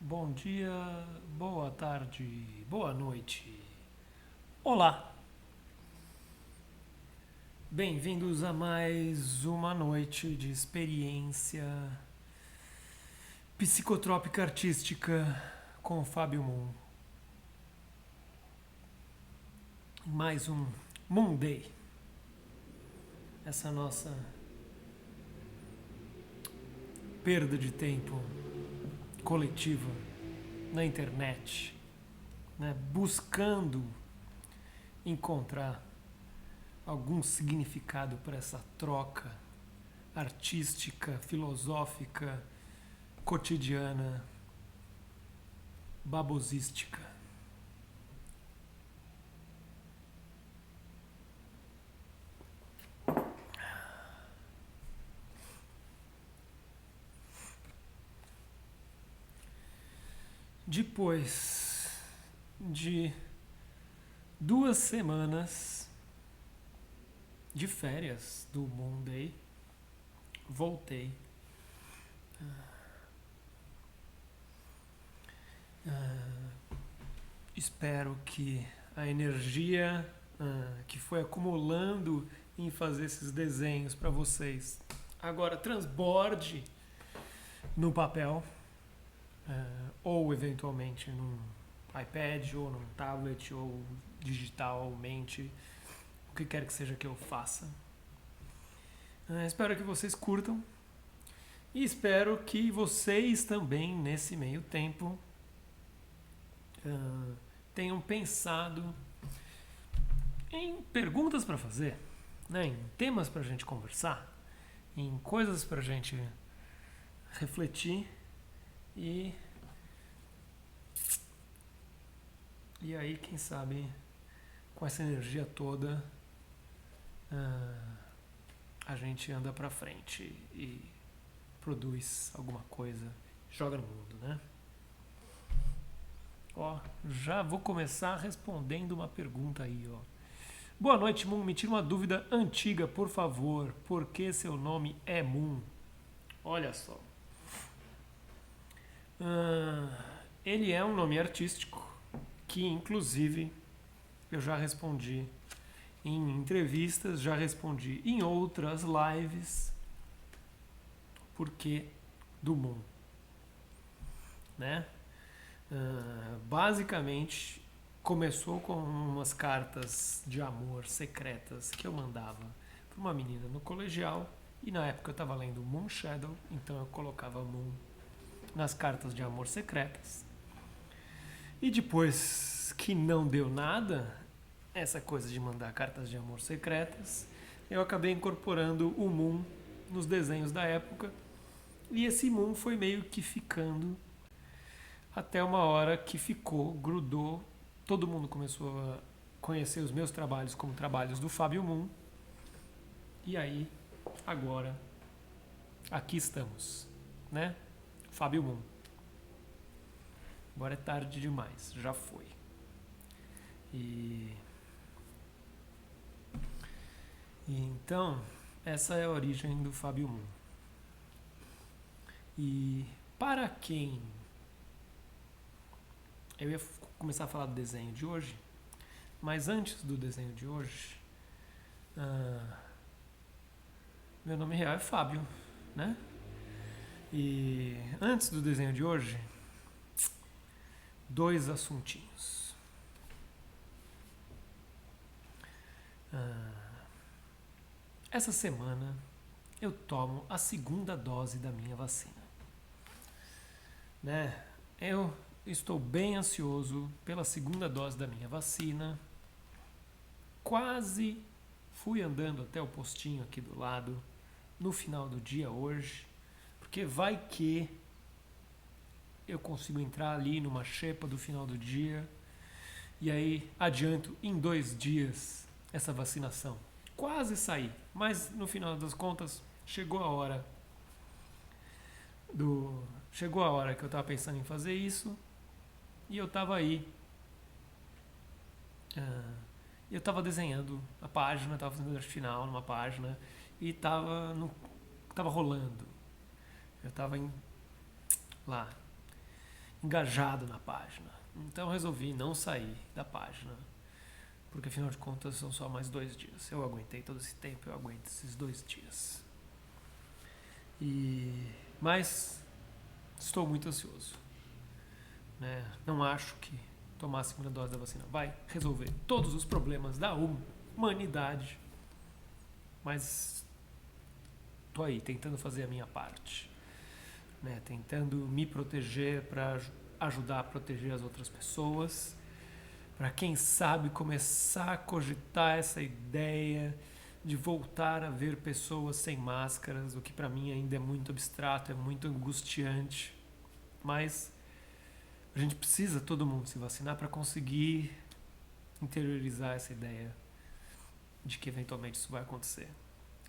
Bom dia, boa tarde, boa noite. Olá! Bem-vindos a mais uma noite de experiência psicotrópica artística com o Fábio Moon. Mais um Moon Day. Essa nossa perda de tempo coletiva na internet, né? Buscando encontrar algum significado para essa troca artística, filosófica, cotidiana, babosística. Depois de 2 semanas de férias do Moon Day, voltei. Espero que a energia que foi acumulando em fazer esses desenhos para vocês agora transborde no papel, ou eventualmente num iPad, ou num tablet, ou digitalmente, o que quer que seja que eu faça. Espero que vocês curtam e espero que vocês também, nesse meio tempo, tenham pensado em perguntas para fazer, né? Em temas para a gente conversar, em coisas para a gente refletir e aí, quem sabe, com essa energia toda, a gente anda para frente e produz alguma coisa, joga no mundo, né? Ó, já vou começar respondendo uma pergunta aí, ó. Boa noite, Moon. Me tira uma dúvida antiga, por favor. Por que seu nome é Moon? Olha só. Ele é um nome artístico que, inclusive, eu já respondi em entrevistas, já respondi em outras lives. Por que do Moon? Né? Basicamente, começou com umas cartas de amor secretas que eu mandava para uma menina no colegial, e na época eu estava lendo Moon Shadow, então eu colocava Moon nas cartas de amor secretas. E depois que não deu nada, essa coisa de mandar cartas de amor secretas, eu acabei incorporando o Moon nos desenhos da época, e esse Moon foi meio que ficando até uma hora que ficou, grudou, todo mundo começou a conhecer os meus trabalhos como trabalhos do Fábio Moon. E aí, agora, aqui estamos, né? Fábio Moon. Agora é tarde demais, já foi. E então, essa é a origem do Fábio Moon. E para quem... Eu ia começar a falar do desenho de hoje, mas antes do desenho de hoje, meu nome real é Fábio, né? E antes do desenho de hoje, 2 assuntinhos. Essa semana eu tomo a 2ª dose da minha vacina, né? Eu estou bem ansioso pela 2ª dose da minha vacina, quase fui andando até o postinho aqui do lado no final do dia hoje, porque vai que eu consigo entrar ali numa xepa do final do dia e aí adianto em 2 dias essa vacinação. Quase saí, mas no final das contas chegou a hora que eu estava pensando em fazer isso e eu estava aí. Eu estava desenhando a página, estava fazendo arte final numa página e estava rolando. Eu estava lá, engajado na página. Então eu resolvi não sair da página, porque afinal de contas são só mais 2 dias. Eu aguentei todo esse tempo, eu aguento esses 2 dias. Mas estou muito ansioso, né? Não acho que tomar a segunda dose da vacina vai resolver todos os problemas da humanidade, mas tô aí tentando fazer a minha parte, né? Tentando me proteger para ajudar a proteger as outras pessoas, para quem sabe começar a cogitar essa ideia de voltar a ver pessoas sem máscaras, o que para mim ainda é muito abstrato, é muito angustiante, mas a gente precisa todo mundo se vacinar para conseguir interiorizar essa ideia de que eventualmente isso vai acontecer.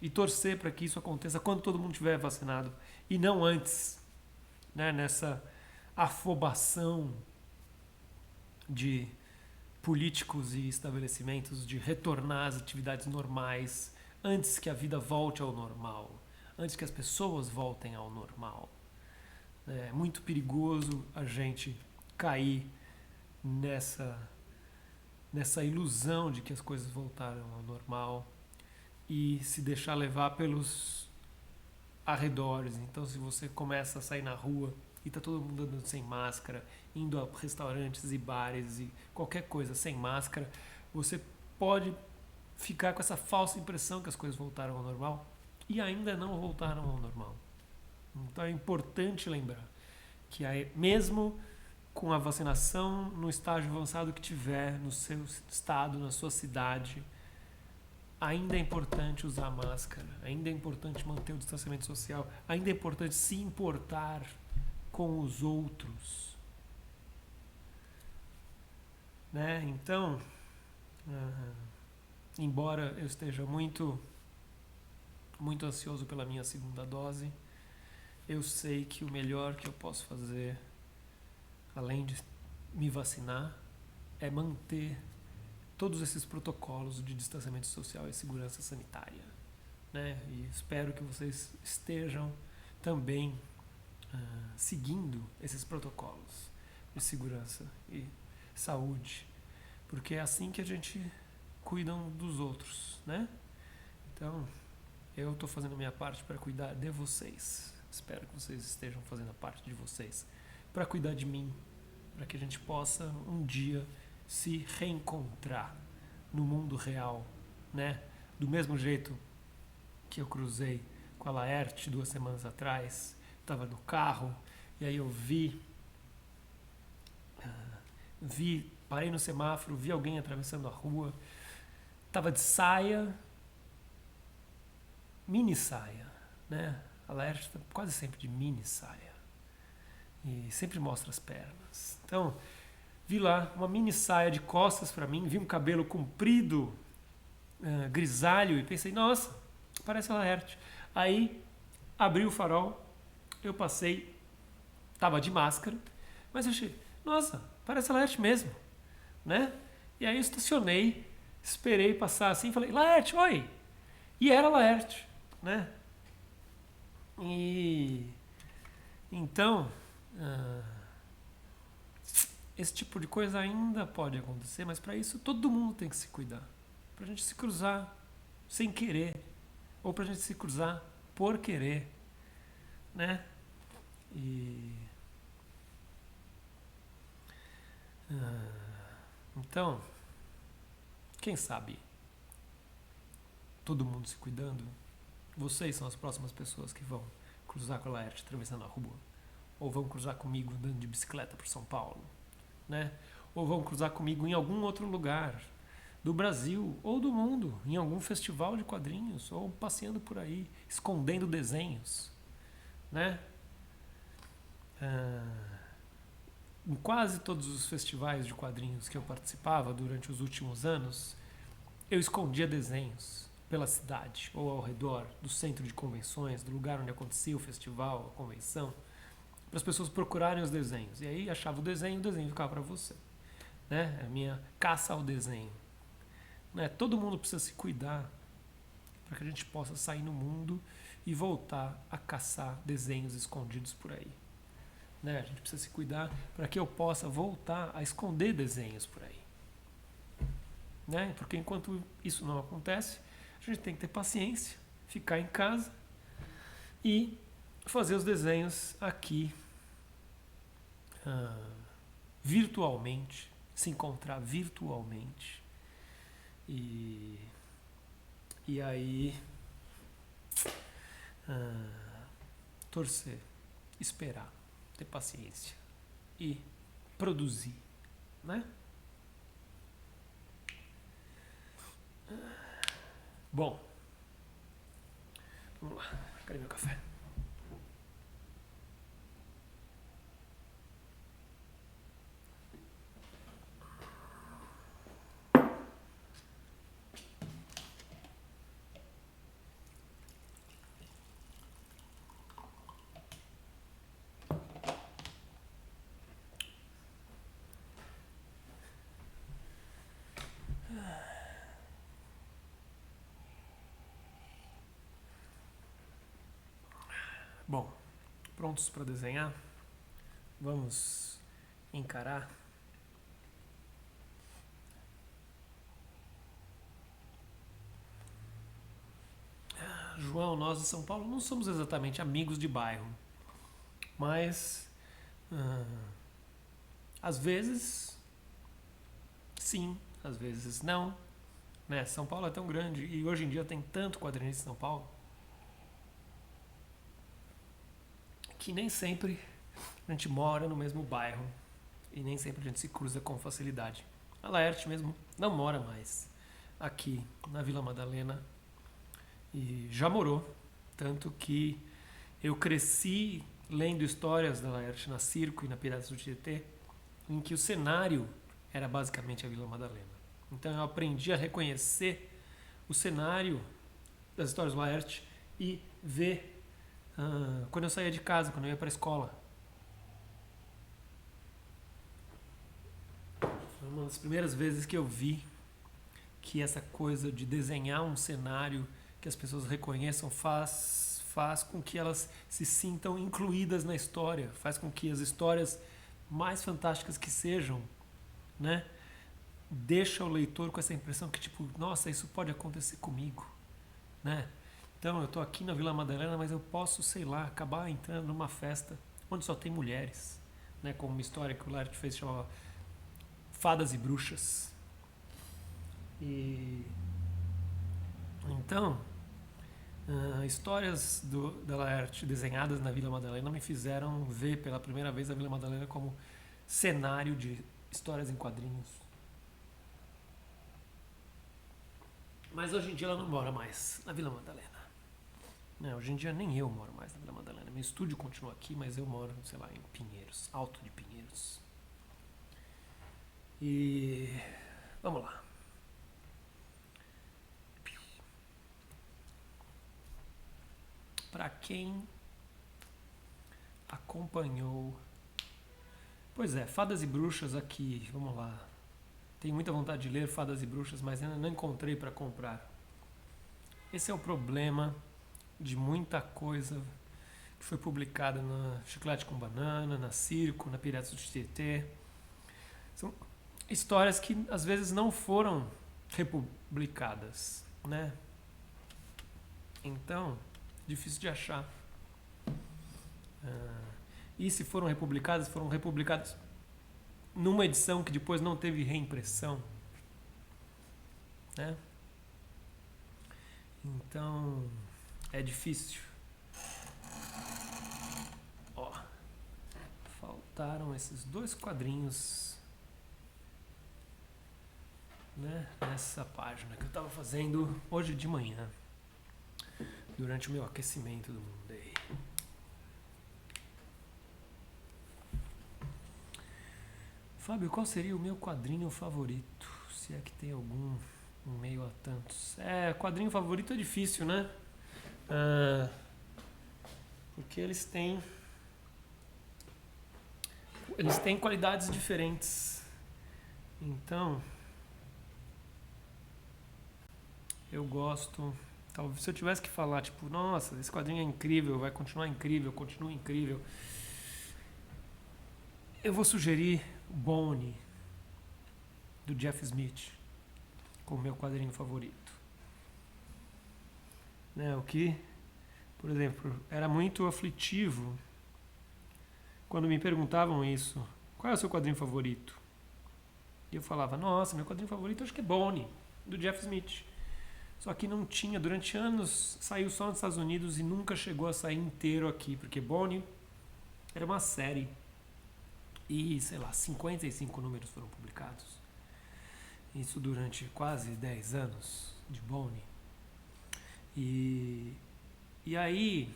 E torcer para que isso aconteça quando todo mundo estiver vacinado e não antes, né, nessa afobação de políticos e estabelecimentos de retornar às atividades normais antes que a vida volte ao normal, antes que as pessoas voltem ao normal. É muito perigoso a gente cair nessa ilusão de que as coisas voltaram ao normal e se deixar levar pelos arredores. Então, se você começa a sair na rua e tá todo mundo andando sem máscara, indo a restaurantes e bares e qualquer coisa sem máscara, você pode ficar com essa falsa impressão que as coisas voltaram ao normal e ainda não voltaram ao normal. Então é importante lembrar que mesmo com a vacinação no estágio avançado que tiver no seu estado, na sua cidade, ainda é importante usar máscara, ainda é importante manter o distanciamento social, ainda é importante se importar com os outros, né? Então, embora eu esteja muito ansioso pela minha segunda dose, eu sei que o melhor que eu posso fazer, além de me vacinar, é manter todos esses protocolos de distanciamento social e segurança sanitária, né? E espero que vocês estejam também seguindo esses protocolos de segurança e saúde, porque é assim que a gente cuida dos outros, né? Então, eu estou fazendo a minha parte para cuidar de vocês. Espero que vocês estejam fazendo a parte de vocês para cuidar de mim, para que a gente possa um dia se reencontrar no mundo real, né? Do mesmo jeito que eu cruzei com a Laerte 2 semanas atrás, estava no carro e aí eu parei no semáforo, vi alguém atravessando a rua, estava de saia, mini saia, né? A Laerte está quase sempre de mini saia e sempre mostra as pernas. Então, vi lá uma mini saia de costas para mim, vi um cabelo comprido, grisalho, e pensei, nossa, parece a Laerte. Aí, abri o farol, eu passei, tava de máscara, mas eu achei, nossa, parece a Laerte mesmo, né? E aí eu estacionei, esperei passar assim, falei, Laerte, oi! E era a Laerte, né? E então, esse tipo de coisa ainda pode acontecer, mas para isso todo mundo tem que se cuidar. Pra gente se cruzar sem querer, ou pra gente se cruzar por querer, né? Então, quem sabe, todo mundo se cuidando, vocês são as próximas pessoas que vão cruzar com a Laerte atravessando a rua, ou vão cruzar comigo andando de bicicleta por São Paulo, né? Ou vão cruzar comigo em algum outro lugar, do Brasil ou do mundo, em algum festival de quadrinhos, ou passeando por aí, escondendo desenhos, né? Em quase todos os festivais de quadrinhos que eu participava durante os últimos anos, eu escondia desenhos pela cidade ou ao redor do centro de convenções, do lugar onde acontecia o festival, a convenção, para as pessoas procurarem os desenhos. E aí achava o desenho ficava para você, né? A minha caça ao desenho, né? Todo mundo precisa se cuidar para que a gente possa sair no mundo e voltar a caçar desenhos escondidos por aí, né? A gente precisa se cuidar para que eu possa voltar a esconder desenhos por aí, né? Porque enquanto isso não acontece, a gente tem que ter paciência, ficar em casa e fazer os desenhos aqui virtualmente, se encontrar virtualmente e, e aí torcer, esperar, ter paciência e produzir, né? Bom, vamos lá. Cadê meu café? Bom, prontos para desenhar? Vamos encarar? João, nós de São Paulo não somos exatamente amigos de bairro, mas às vezes sim, às vezes não, né? São Paulo é tão grande e hoje em dia tem tanto quadrinista em São Paulo que nem sempre a gente mora no mesmo bairro e nem sempre a gente se cruza com facilidade. A Laerte mesmo não mora mais aqui na Vila Madalena e já morou, tanto que eu cresci lendo histórias da Laerte na Circo e na Piratas do Tietê, em que o cenário era basicamente a Vila Madalena. Então eu aprendi a reconhecer o cenário das histórias do Laerte e ver quando eu saía de casa, quando eu ia para a escola. Foi uma das primeiras vezes que eu vi que essa coisa de desenhar um cenário que as pessoas reconheçam faz com que elas se sintam incluídas na história, faz com que as histórias mais fantásticas que sejam, né, deixa o leitor com essa impressão que tipo, nossa, isso pode acontecer comigo, né? Então eu tô aqui na Vila Madalena, mas eu posso, sei lá, acabar entrando numa festa onde só tem mulheres, né? Como uma história que o Laerte fez chamava Fadas e Bruxas. E então histórias da Laerte desenhadas na Vila Madalena me fizeram ver pela primeira vez a Vila Madalena como cenário de histórias em quadrinhos. Mas hoje em dia ela não mora mais na Vila Madalena. Não, hoje em dia nem eu moro mais na Vila Madalena. Meu estúdio continua aqui, mas eu moro, sei lá, em Pinheiros, Alto de Pinheiros. E vamos lá. Para quem acompanhou. Pois é, Fadas e Bruxas aqui, vamos lá. Tenho muita vontade de ler Fadas e Bruxas, mas ainda não encontrei para comprar. Esse é o problema de muita coisa que foi publicada na Chiclete com Banana, na Circo, na Piratas do Tietê. São histórias que às vezes não foram republicadas, né? Então, difícil de achar. E se foram republicadas numa edição que depois não teve reimpressão, né? Então, é difícil. Ó, faltaram esses 2 quadrinhos. né, nessa página que eu estava fazendo hoje de manhã, durante o meu aquecimento do Monday. Fábio, qual seria o meu quadrinho favorito? Se é que tem algum, um meio a tantos. Quadrinho favorito é difícil, né? Porque eles têm qualidades diferentes. Então, eu gosto. Talvez se eu tivesse que falar, tipo, nossa, esse quadrinho é incrível, vai continuar incrível, continua incrível. Eu vou sugerir Bone, do Jeff Smith, como meu quadrinho favorito. Né, o que, por exemplo, era muito aflitivo quando me perguntavam isso. Qual é o seu quadrinho favorito? E eu falava, nossa, meu quadrinho favorito acho que é Bone, do Jeff Smith. Só que não tinha, durante anos, saiu só nos Estados Unidos e nunca chegou a sair inteiro aqui, porque Bone era uma série e, sei lá, 55 números foram publicados. Isso durante quase 10 anos de Bone. E aí,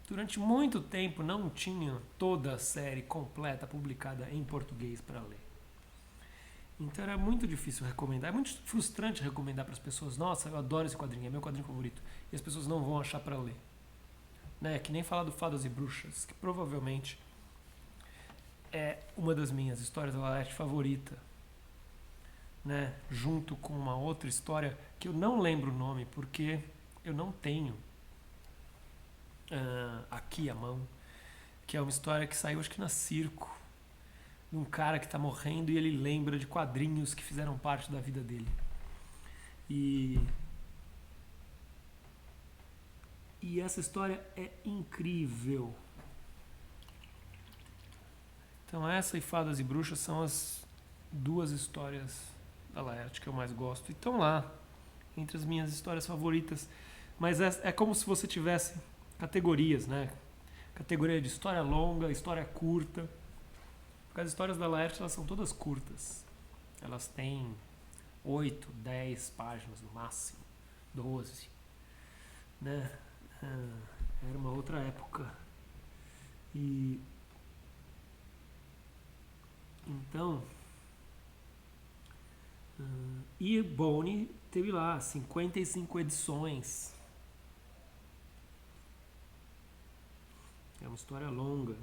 durante muito tempo, não tinha toda a série completa publicada em português para ler. Então era muito difícil recomendar, é muito frustrante recomendar para as pessoas, nossa, eu adoro esse quadrinho, é meu quadrinho favorito, e as pessoas não vão achar para ler. Né? Que nem falar do Fadas e Bruxas, que provavelmente é uma das minhas histórias da Laerte favorita, né? Junto com uma outra história que eu não lembro o nome, porque eu não tenho aqui à mão, que é uma história que saiu acho que na Circo, de um cara que está morrendo e ele lembra de quadrinhos que fizeram parte da vida dele. E essa história é incrível. Então essa e Fadas e Bruxas são as duas histórias da Laerte que eu mais gosto. E estão lá, entre as minhas histórias favoritas. Mas é como se você tivesse categorias, né? Categoria de história longa, história curta. Porque as histórias da Laerte, elas são todas curtas. Elas têm 8, 10 páginas no máximo, 12, né? Era uma outra época. E então, e Bone teve lá 55 edições. É uma história longa.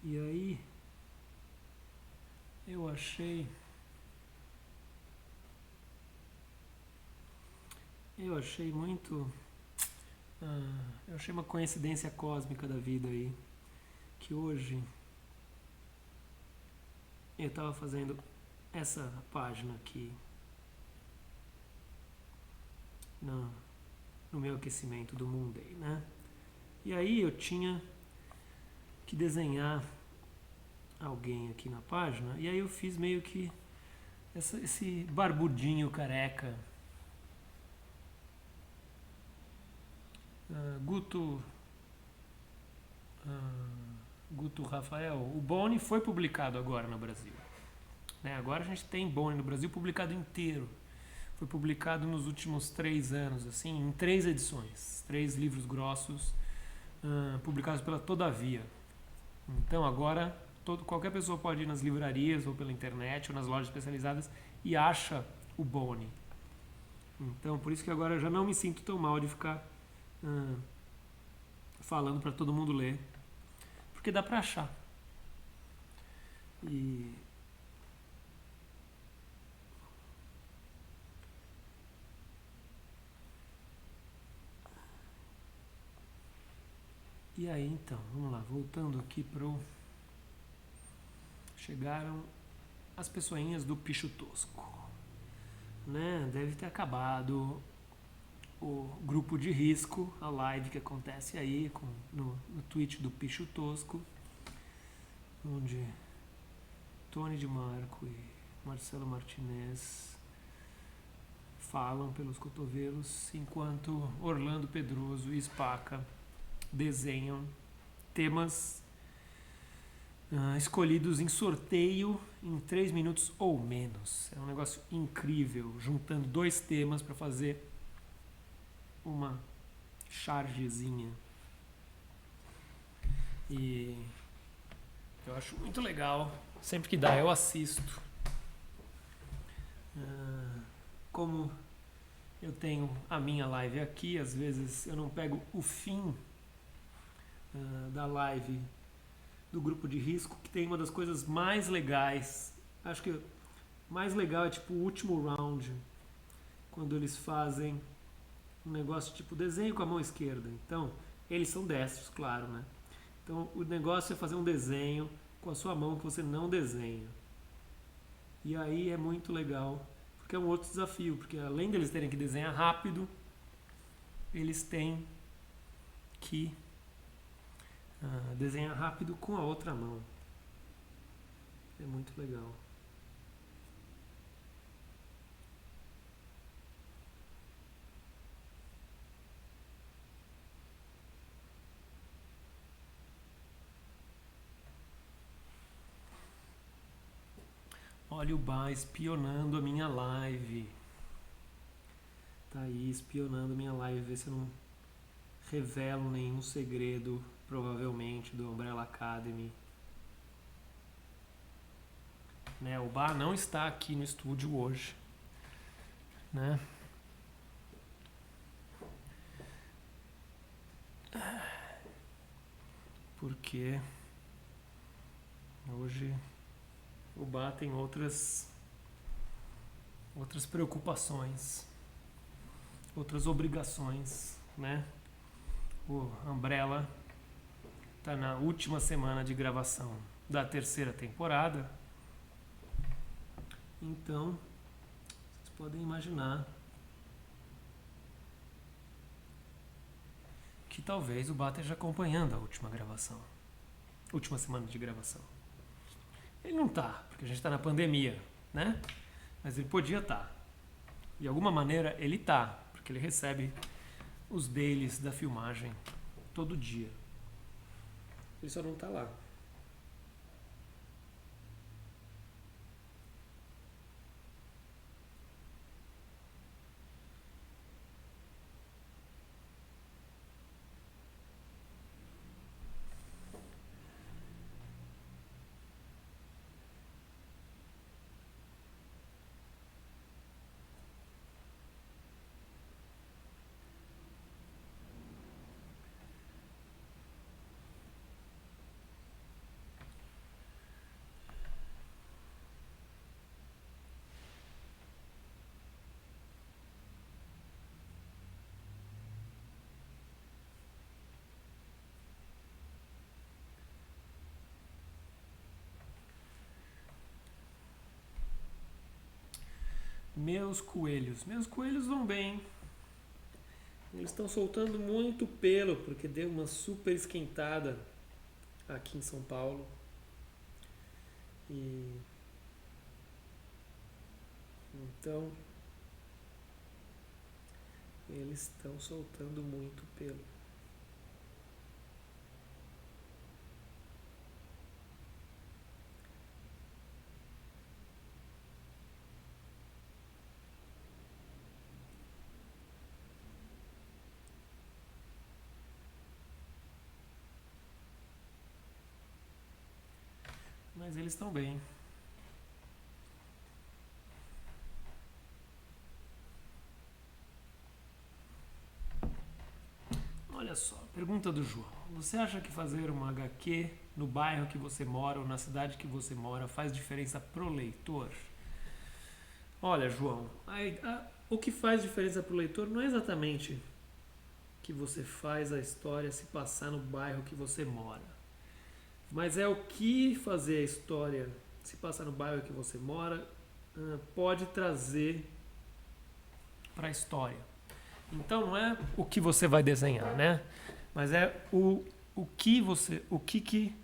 E aí eu achei muito eu achei uma coincidência cósmica da vida aí, que hoje eu estava fazendo essa página aqui no meu aquecimento do Monday, né? E aí eu tinha que desenhar alguém aqui na página, e aí eu fiz meio que esse barbudinho careca, Guto Rafael. O Bone foi publicado agora no Brasil, né? Agora a gente tem Bone no Brasil publicado inteiro. Foi publicado nos últimos 3 anos, assim, em 3 edições, 3 livros grossos, publicados pela Todavia. Então agora qualquer pessoa pode ir nas livrarias ou pela internet ou nas lojas especializadas e acha o Bone. Então por isso que agora eu já não me sinto tão mal de ficar falando para todo mundo ler, porque dá para achar. E E aí então, vamos lá, voltando aqui pro... Chegaram as pessoinhas do Picho Tosco, né? Deve ter acabado o grupo de risco, a live que acontece aí no Twitch do Picho Tosco, onde Tony de Marco e Marcelo Martinez falam pelos cotovelos, enquanto Orlando Pedroso e Spaca desenham temas escolhidos em sorteio em 3 minutos ou menos. É um negócio incrível, juntando 2 temas para fazer uma chargezinha. E eu acho muito legal. Sempre que dá, eu assisto. Como eu tenho a minha live aqui, às vezes eu não pego o fim da live do grupo de risco, que tem uma das coisas mais legais. Acho que mais legal é tipo o último round, quando eles fazem um negócio tipo desenho com a mão esquerda. Então, eles são destros, claro, né? Então, o negócio é fazer um desenho com a sua mão que você não desenha. E aí é muito legal, porque é um outro desafio, porque além deles terem que desenhar rápido, eles têm que desenhar rápido com a outra mão. É muito legal. Olha o Bar espionando a minha live. Tá aí espionando a minha live, vê se eu não revelo nenhum segredo, provavelmente, do Umbrella Academy. Né, o Bar não está aqui no estúdio hoje, né? Porque hoje o Bar tem outras preocupações, outras obrigações, né? O Umbrella está na última semana de gravação da 3ª temporada. Então, vocês podem imaginar que talvez o Bar esteja acompanhando a última semana de gravação. Ele não tá, porque a gente está na pandemia, né? Mas ele podia estar. De alguma maneira ele tá, porque ele recebe os dailies da filmagem todo dia. Ele só não tá lá. Meus coelhos vão bem. Eles estão soltando muito pelo, porque deu uma super esquentada aqui em São Paulo. E então eles estão soltando muito pelo. Mas eles estão bem. Olha só, pergunta do João. Você acha que fazer uma HQ no bairro que você mora ou na cidade que você mora faz diferença pro leitor? Olha, João, o que faz diferença pro leitor não é exatamente que você faz a história se passar no bairro que você mora. Mas é o que fazer a história se passar no bairro que você mora pode trazer para a história. Então não é o que você vai desenhar, né? Mas é o que você, o que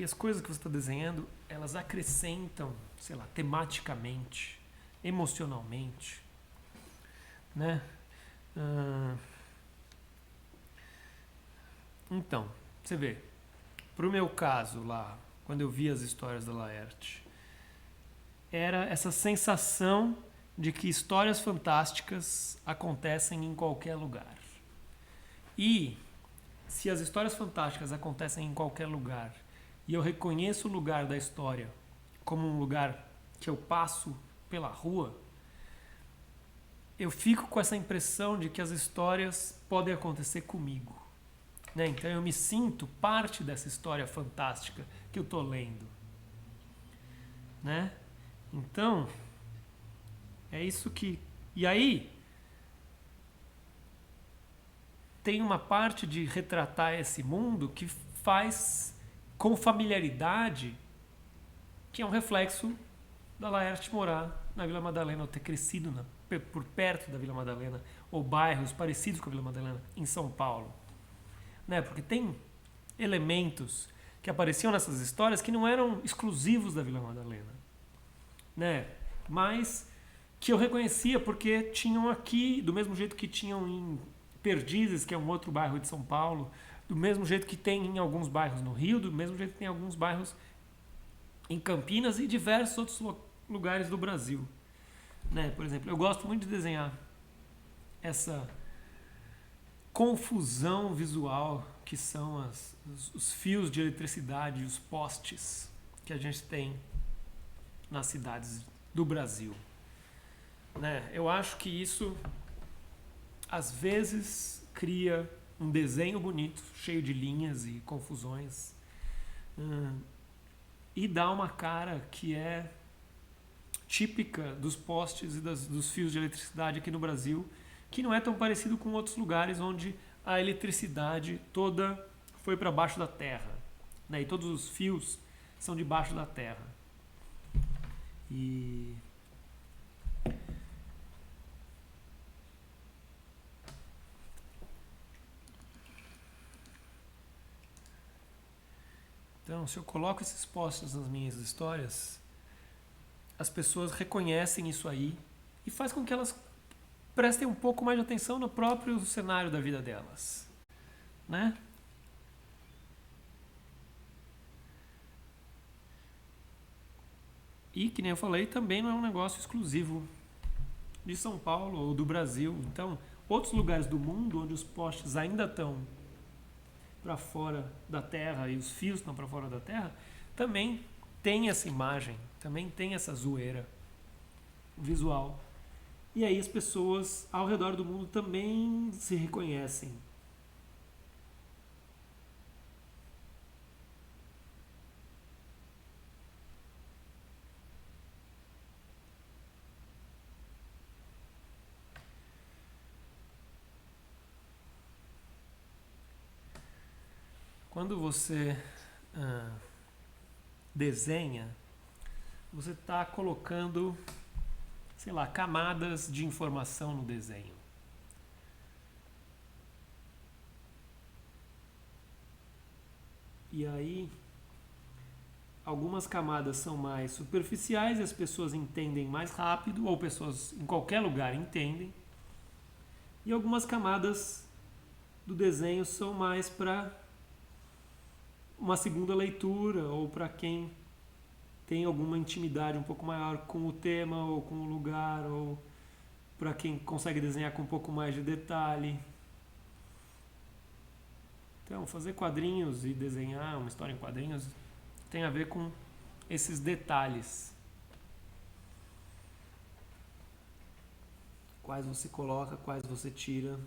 as coisas que você está desenhando, elas acrescentam, sei lá, tematicamente, emocionalmente, né? Então, você vê, pro meu caso lá, quando eu vi as histórias da Laerte, era essa sensação de que histórias fantásticas acontecem em qualquer lugar. E se as histórias fantásticas acontecem em qualquer lugar e eu reconheço o lugar da história como um lugar que eu passo pela rua, eu fico com essa impressão de que as histórias podem acontecer comigo. Né? Então eu me sinto parte dessa história fantástica que eu estou lendo. Né? Então, é isso que... E aí, tem uma parte de retratar esse mundo que faz com familiaridade, que é um reflexo da Laerte morar na Vila Madalena, ou ter crescido por perto da Vila Madalena, ou bairros parecidos com a Vila Madalena, em São Paulo. Né? Porque tem elementos que apareciam nessas histórias que não eram exclusivos da Vila Madalena. Né? Mas que eu reconhecia porque tinham aqui, do mesmo jeito que tinham em Perdizes, que é um outro bairro de São Paulo, do mesmo jeito que tem em alguns bairros no Rio, do mesmo jeito que tem em alguns bairros em Campinas e diversos outros lugares do Brasil. Né? Por exemplo, eu gosto muito de desenhar essa confusão visual que são os fios de eletricidade e os postes que a gente tem nas cidades do Brasil. Né? Eu acho que isso às vezes cria um desenho bonito, cheio de linhas e confusões, e dá uma cara que é típica dos postes e dos fios de eletricidade aqui no Brasil, que não é tão parecido com outros lugares onde a eletricidade toda foi para baixo da terra, né? E todos os fios são debaixo da terra. E então, se eu coloco esses postes nas minhas histórias, as pessoas reconhecem isso aí e faz com que elas prestem um pouco mais de atenção no próprio cenário da vida delas, né? E, que nem eu falei, também não é um negócio exclusivo de São Paulo ou do Brasil. Então, outros lugares do mundo onde os postes ainda estão para fora da Terra e os fios estão para fora da Terra, também tem essa imagem, também tem essa zoeira visual. E aí as pessoas ao redor do mundo também se reconhecem. Quando você desenha, você está colocando, sei lá, camadas de informação no desenho. E aí, algumas camadas são mais superficiais e as pessoas entendem mais rápido, ou pessoas em qualquer lugar entendem. E algumas camadas do desenho são mais para uma segunda leitura, ou para quem tem alguma intimidade um pouco maior com o tema ou com o lugar, ou para quem consegue desenhar com um pouco mais de detalhe. Então, fazer quadrinhos e desenhar uma história em quadrinhos tem a ver com esses detalhes. Quais você coloca, quais você tira.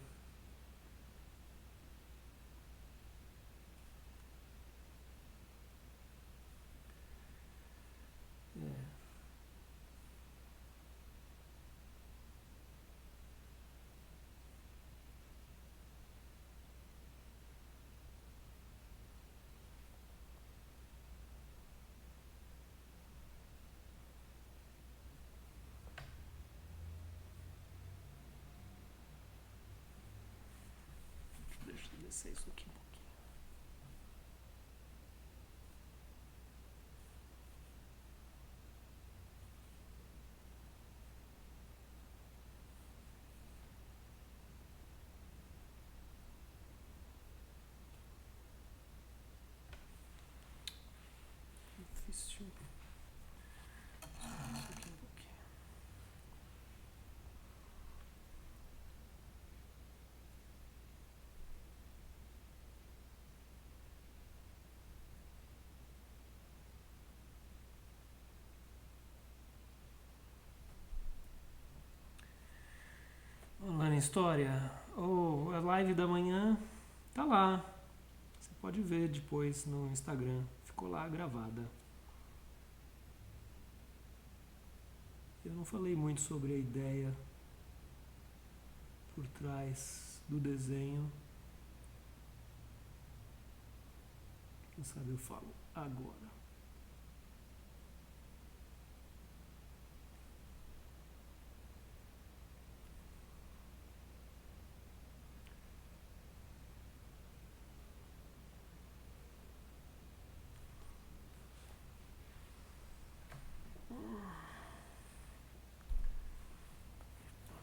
descer isso aqui um pouquinho. Difícil. Online História, ou a live da manhã tá lá. Você pode ver depois no Instagram. Ficou lá gravada. Eu não falei muito sobre a ideia por trás do desenho. Quem sabe eu falo agora.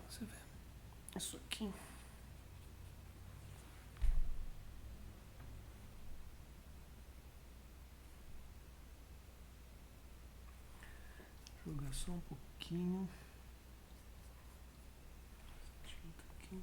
Você vê. Isso aqui. Jogar só um pouquinho. Tinta aqui.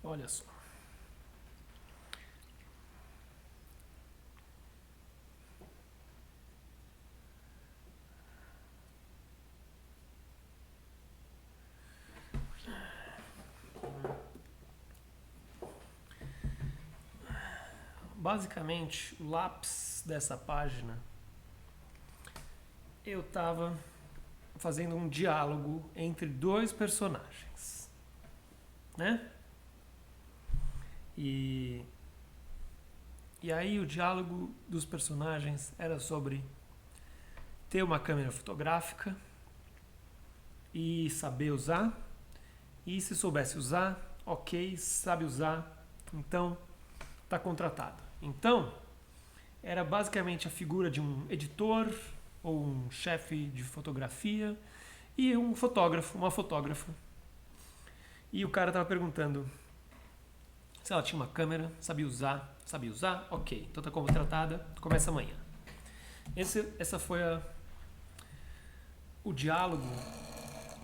Olha só. Basicamente, o lápis dessa página, eu tava fazendo um diálogo entre dois personagens, né? E aí o diálogo dos personagens era sobre ter uma câmera fotográfica e saber usar. E se soubesse usar, ok, sabe usar, então tá contratado. Então, era basicamente a figura de um editor ou um chefe de fotografia e um fotógrafo, uma fotógrafa. E o cara tava perguntando se ela tinha uma câmera, sabia usar, ok, então tá contratada, começa amanhã. Essa foi o diálogo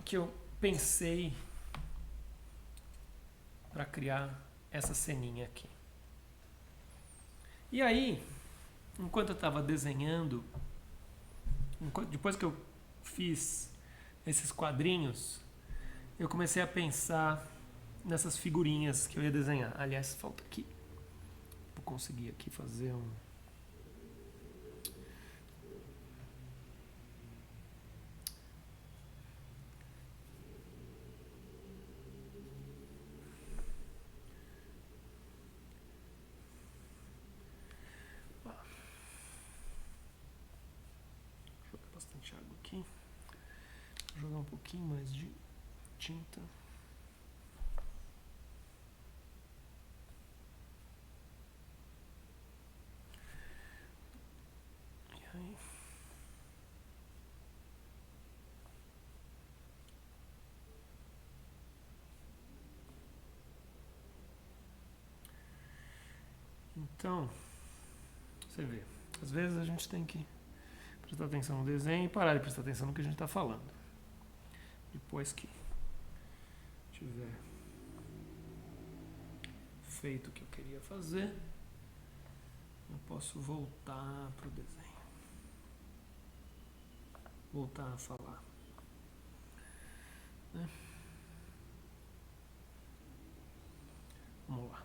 que eu pensei para criar essa ceninha aqui. E aí, enquanto eu estava desenhando, depois que eu fiz esses quadrinhos, eu comecei a pensar nessas figurinhas que eu ia desenhar. Aliás, falta aqui. Vou conseguir aqui fazer um... Jogar bastante água aqui. Vou jogar um pouquinho mais de tinta. E aí... Então, você vê, às vezes a gente tem que prestar atenção no desenho e parar de prestar atenção no que a gente está falando. Depois que tiver feito o que eu queria fazer, eu posso voltar para o desenho. Voltar a falar. Né? Vamos lá.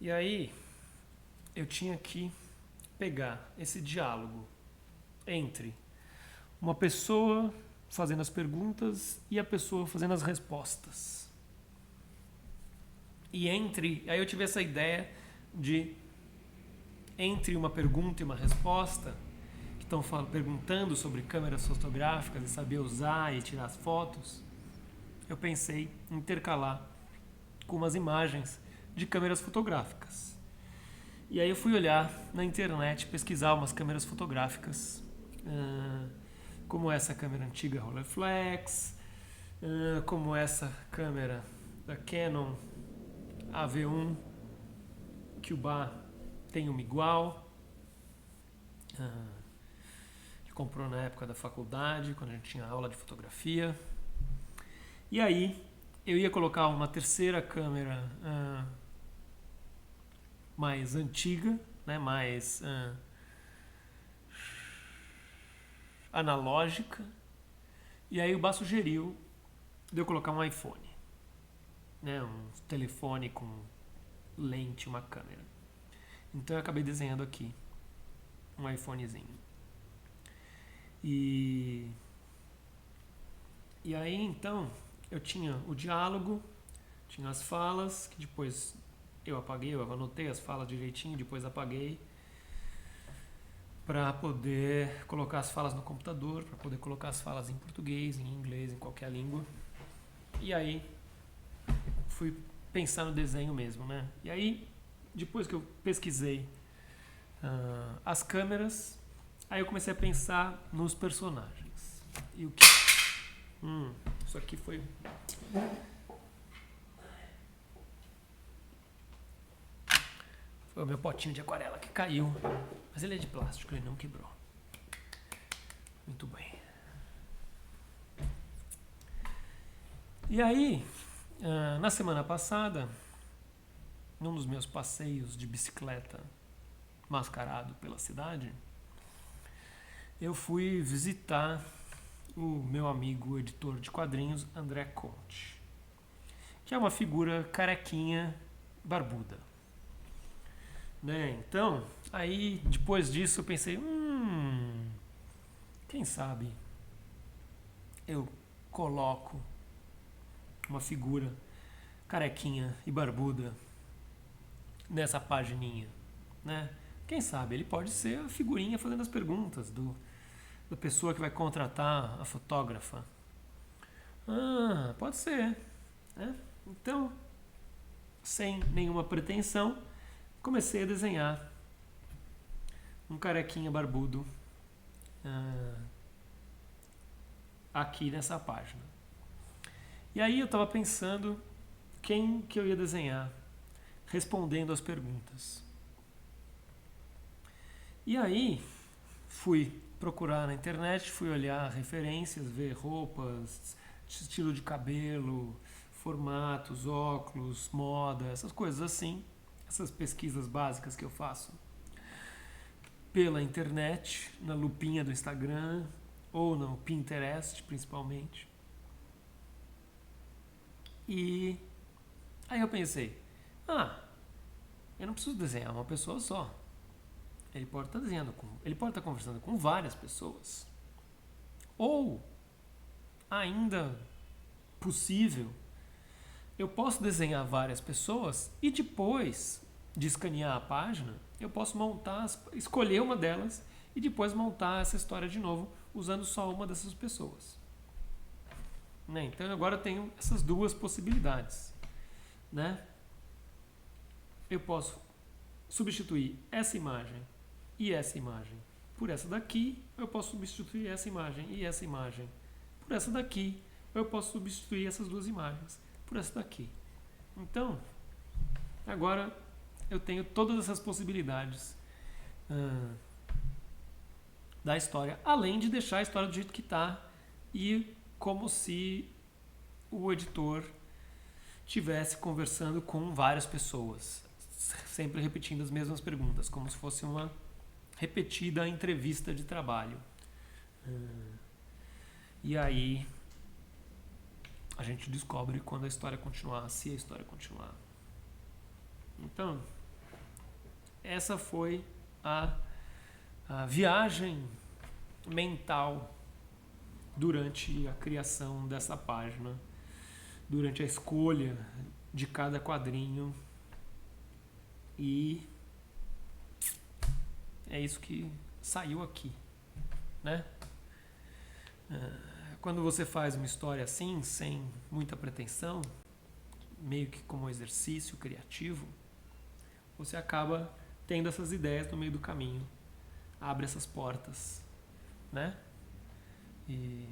E aí, eu tinha que pegar esse diálogo entre uma pessoa fazendo as perguntas e a pessoa fazendo as respostas. E aí eu tive essa ideia de, entre uma pergunta e uma resposta, que estão perguntando sobre câmeras fotográficas e saber usar e tirar as fotos, eu pensei em intercalar com umas imagens de câmeras fotográficas. E aí eu fui olhar na internet, pesquisar umas câmeras fotográficas, como essa câmera antiga Rolleiflex, como essa câmera da Canon AV1, que o Bá tem uma igual, que comprou na época da faculdade, quando a gente tinha aula de fotografia. E aí eu ia colocar uma terceira câmera mais antiga, né, mais analógica, e aí o Bá sugeriu de eu colocar um iPhone, né, um telefone com lente, uma câmera. Então eu acabei desenhando aqui um iPhonezinho. E aí então eu tinha o diálogo, tinha as falas, que depois eu apaguei, eu anotei as falas direitinho, depois apaguei, para poder colocar as falas no computador, para poder colocar as falas em português, em inglês, em qualquer língua. E aí fui pensar no desenho mesmo, né? E aí, depois que eu pesquisei as câmeras, aí eu comecei a pensar nos personagens. E o que... isso aqui foi o meu potinho de aquarela que caiu. Mas ele é de plástico, ele não quebrou. Muito bem. E aí, na semana passada, num dos meus passeios de bicicleta mascarado pela cidade, eu fui visitar o meu amigo editor de quadrinhos, André Conte, que é uma figura carequinha, barbuda. Né? Então, aí depois disso eu pensei, quem sabe eu coloco uma figura carequinha e barbuda nessa pagininha, né? Quem sabe ele pode ser a figurinha fazendo as perguntas da pessoa que vai contratar a fotógrafa. Pode ser, né? Então, sem nenhuma pretensão, comecei a desenhar um carequinha barbudo aqui nessa página. E aí eu estava pensando quem que eu ia desenhar respondendo as perguntas. E aí fui procurar na internet, fui olhar referências, ver roupas, estilo de cabelo, formatos, óculos, moda, essas coisas assim. Essas pesquisas básicas que eu faço pela internet, na lupinha do Instagram ou no Pinterest principalmente. E aí eu pensei, eu não preciso desenhar uma pessoa só. Ele pode estar conversando com várias pessoas. Ou, ainda possível, eu posso desenhar várias pessoas e depois de escanear a página, eu posso escolher uma delas e depois montar essa história de novo usando só uma dessas pessoas. Né? Então agora eu tenho essas duas possibilidades. Né? Eu posso substituir essa imagem e essa imagem por essa daqui, eu posso substituir essa imagem e essa imagem por essa daqui, eu posso substituir essas duas imagens por essa daqui. Então, agora eu tenho todas essas possibilidades ah, da história, além de deixar a história do jeito que está e como se o editor tivesse conversando com várias pessoas, sempre repetindo as mesmas perguntas, como se fosse uma repetida entrevista de trabalho. E aí a gente descobre quando a história continuar, se a história continuar. Então, essa foi a viagem mental durante a criação dessa página, durante a escolha de cada quadrinho. E é isso que saiu aqui, né? Quando você faz uma história assim, sem muita pretensão, meio que como um exercício criativo, você acaba tendo essas ideias no meio do caminho, abre essas portas, né? E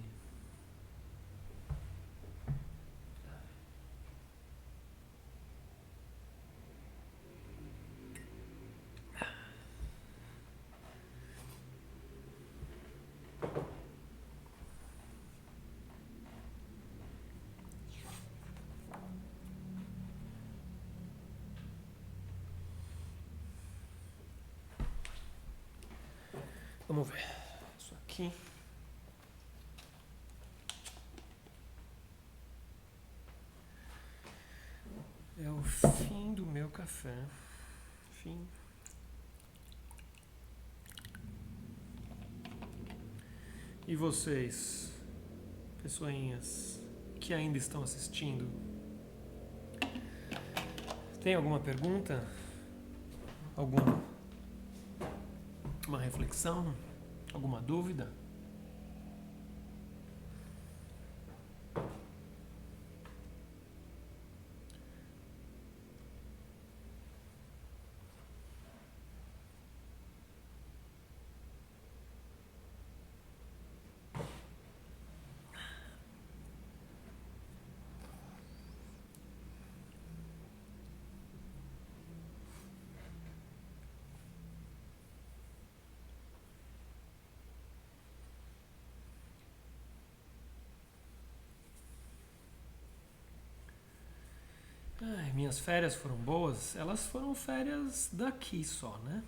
vamos ver isso aqui. É o fim do meu café. Fim. E vocês, pessoinhas que ainda estão assistindo, tem alguma pergunta? Alguma uma reflexão? Alguma dúvida? Ai, minhas férias foram boas? Elas foram férias daqui só, né?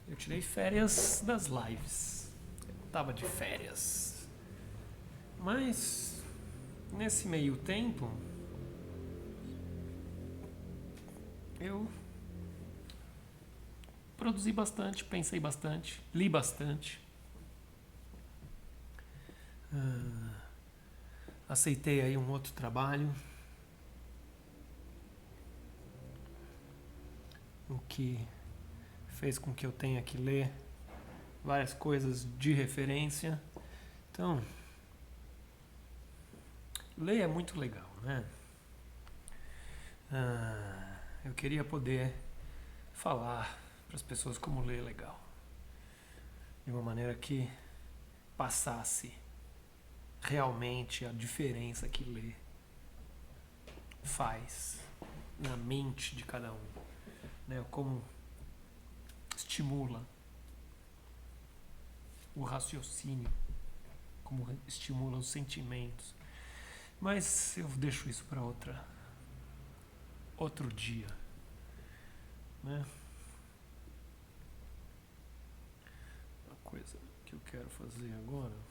Eu tirei férias das lives. Eu tava de férias. Mas nesse meio tempo eu produzi bastante, pensei bastante, li bastante. Aceitei aí um outro trabalho, o que fez com que eu tenha que ler várias coisas de referência. Então, ler é muito legal, né? Eu queria poder falar para as pessoas como ler é legal, de uma maneira que passasse realmente a diferença que ler faz na mente de cada um, né? Como estimula o raciocínio, como estimula os sentimentos. Mas eu deixo isso para outro dia, né? Uma coisa que eu quero fazer agora.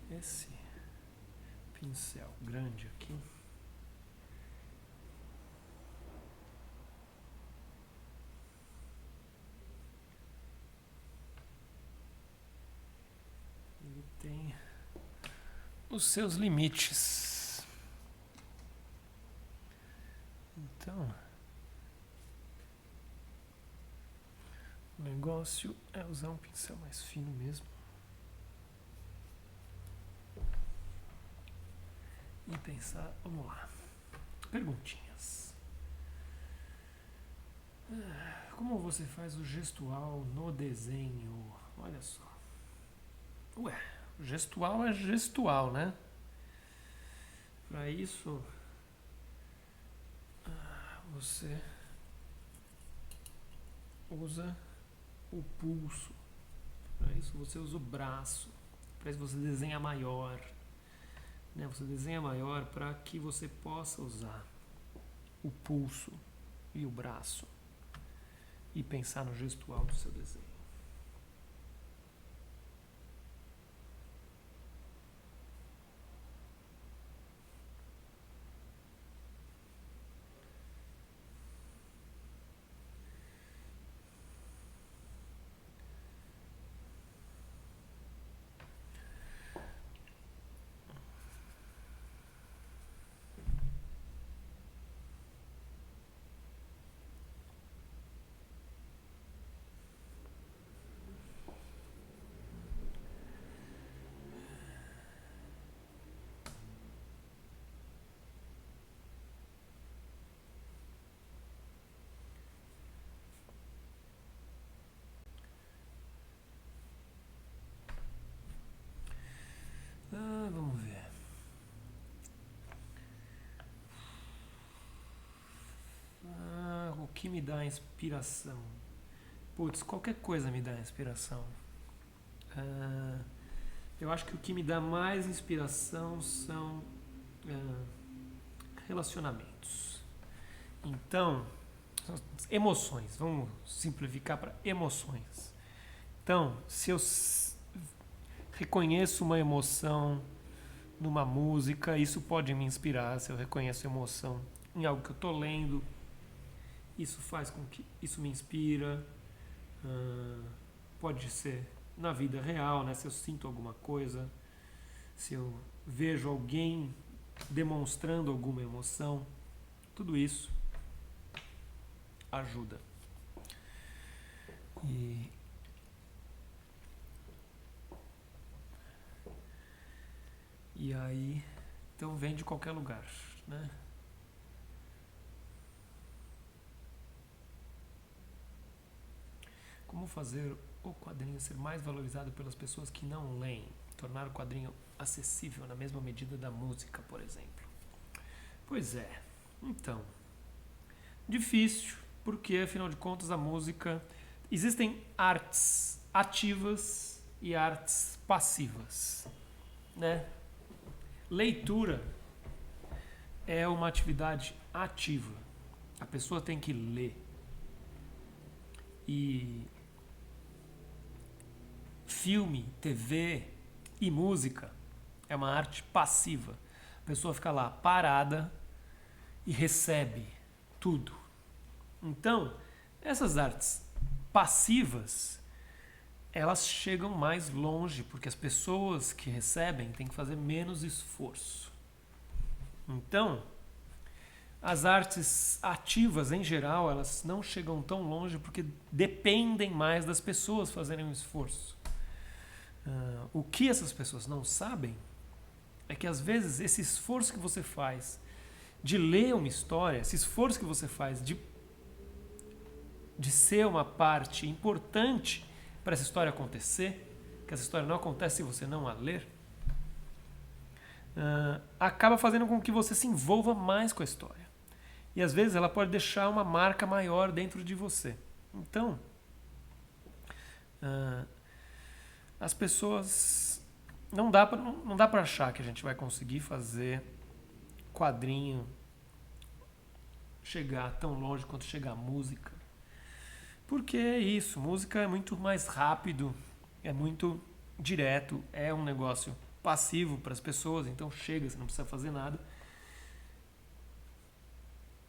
Esse pincel grande aqui, ele tem os seus limites. Então, O negócio é usar um pincel mais fino mesmo. E pensar, vamos lá. Perguntinhas. Como você faz o gestual no desenho? Olha só. Ué, gestual é gestual, né? Para isso, você usa o pulso. Para isso, você usa o braço. Para isso, você desenha maior. Né? Você desenha maior para que você possa usar o pulso e o braço e pensar no gestual do seu desenho. Vamos ver. O que me dá inspiração? Putz, qualquer coisa me dá inspiração. Eu acho que o que me dá mais inspiração são relacionamentos. Então, emoções. Vamos simplificar para emoções. Então, se eu reconheço uma emoção numa música, isso pode me inspirar. Se eu reconheço emoção em algo que eu estou lendo, isso faz com que isso me inspira. Pode ser na vida real, né? Se eu sinto alguma coisa, se eu vejo alguém demonstrando alguma emoção, tudo isso ajuda. E aí, então vem de qualquer lugar, né? Como fazer o quadrinho ser mais valorizado pelas pessoas que não leem? Tornar o quadrinho acessível na mesma medida da música, por exemplo. Pois é. Então, difícil, porque afinal de contas a música... Existem artes ativas e artes passivas, né? Leitura é uma atividade ativa. A pessoa tem que ler. E filme, TV e música é uma arte passiva. A pessoa fica lá parada e recebe tudo. Então, essas artes passivas, elas chegam mais longe, porque as pessoas que recebem têm que fazer menos esforço. Então, as artes ativas, em geral, elas não chegam tão longe porque dependem mais das pessoas fazerem um esforço. O que essas pessoas não sabem é que, às vezes, esse esforço que você faz de ler uma história, esse esforço que você faz de ser uma parte importante para essa história acontecer, que essa história não acontece se você não a ler, acaba fazendo com que você se envolva mais com a história. E às vezes ela pode deixar uma marca maior dentro de você. Então, as pessoas... Não dá para achar que a gente vai conseguir fazer quadrinho chegar tão longe quanto chega a música. Porque é isso, música é muito mais rápido, é muito direto, é um negócio passivo para as pessoas, então chega, você não precisa fazer nada.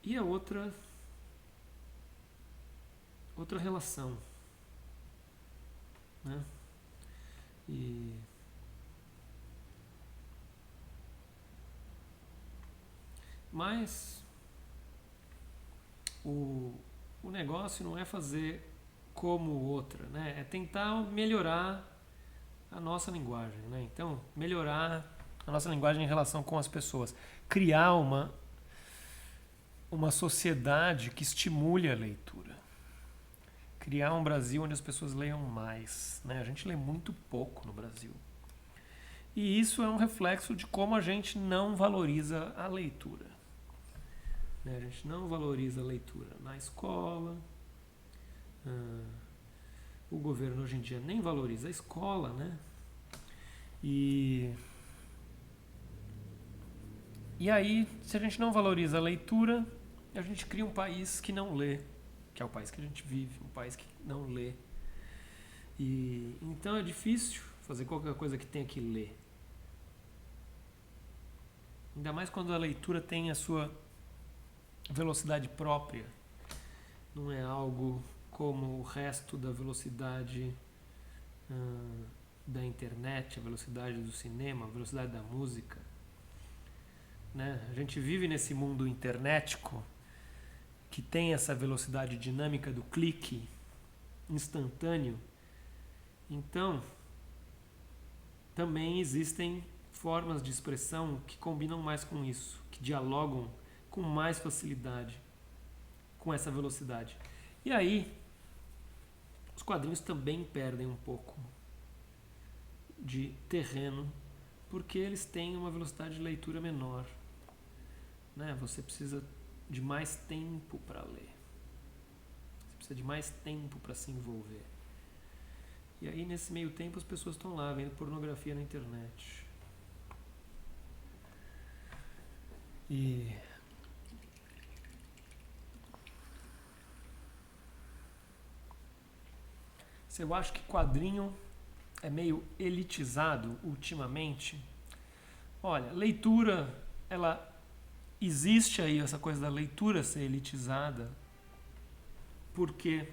E a outra relação, né? Mas o negócio não é fazer como outra, né? É tentar melhorar a nossa linguagem, né? Então, melhorar a nossa linguagem em relação com as pessoas. Criar uma sociedade que estimule a leitura. Criar um Brasil onde as pessoas leiam mais, né? A gente lê muito pouco no Brasil. E isso é um reflexo de como a gente não valoriza a leitura. Né? A gente não valoriza a leitura na escola. O governo hoje em dia nem valoriza a escola, né? E aí, se a gente não valoriza a leitura, a gente cria um país que não lê, que é o país que a gente vive, um país que não lê. E então é difícil fazer qualquer coisa que tenha que ler. Ainda mais quando a leitura tem a sua velocidade própria. Não é algo como o resto da velocidade da internet, a velocidade do cinema, a velocidade da música. Né? A gente vive nesse mundo internetico que tem essa velocidade dinâmica do clique instantâneo. Então, também existem formas de expressão que combinam mais com isso, que dialogam com mais facilidade com essa velocidade. E aí, os quadrinhos também perdem um pouco de terreno, porque eles têm uma velocidade de leitura menor. Né? Você precisa de mais tempo para ler. Você precisa de mais tempo para se envolver. E aí, nesse meio tempo, as pessoas estão lá vendo pornografia na internet. E se eu acho que quadrinho é meio elitizado ultimamente, olha, leitura, ela existe aí essa coisa da leitura ser elitizada, porque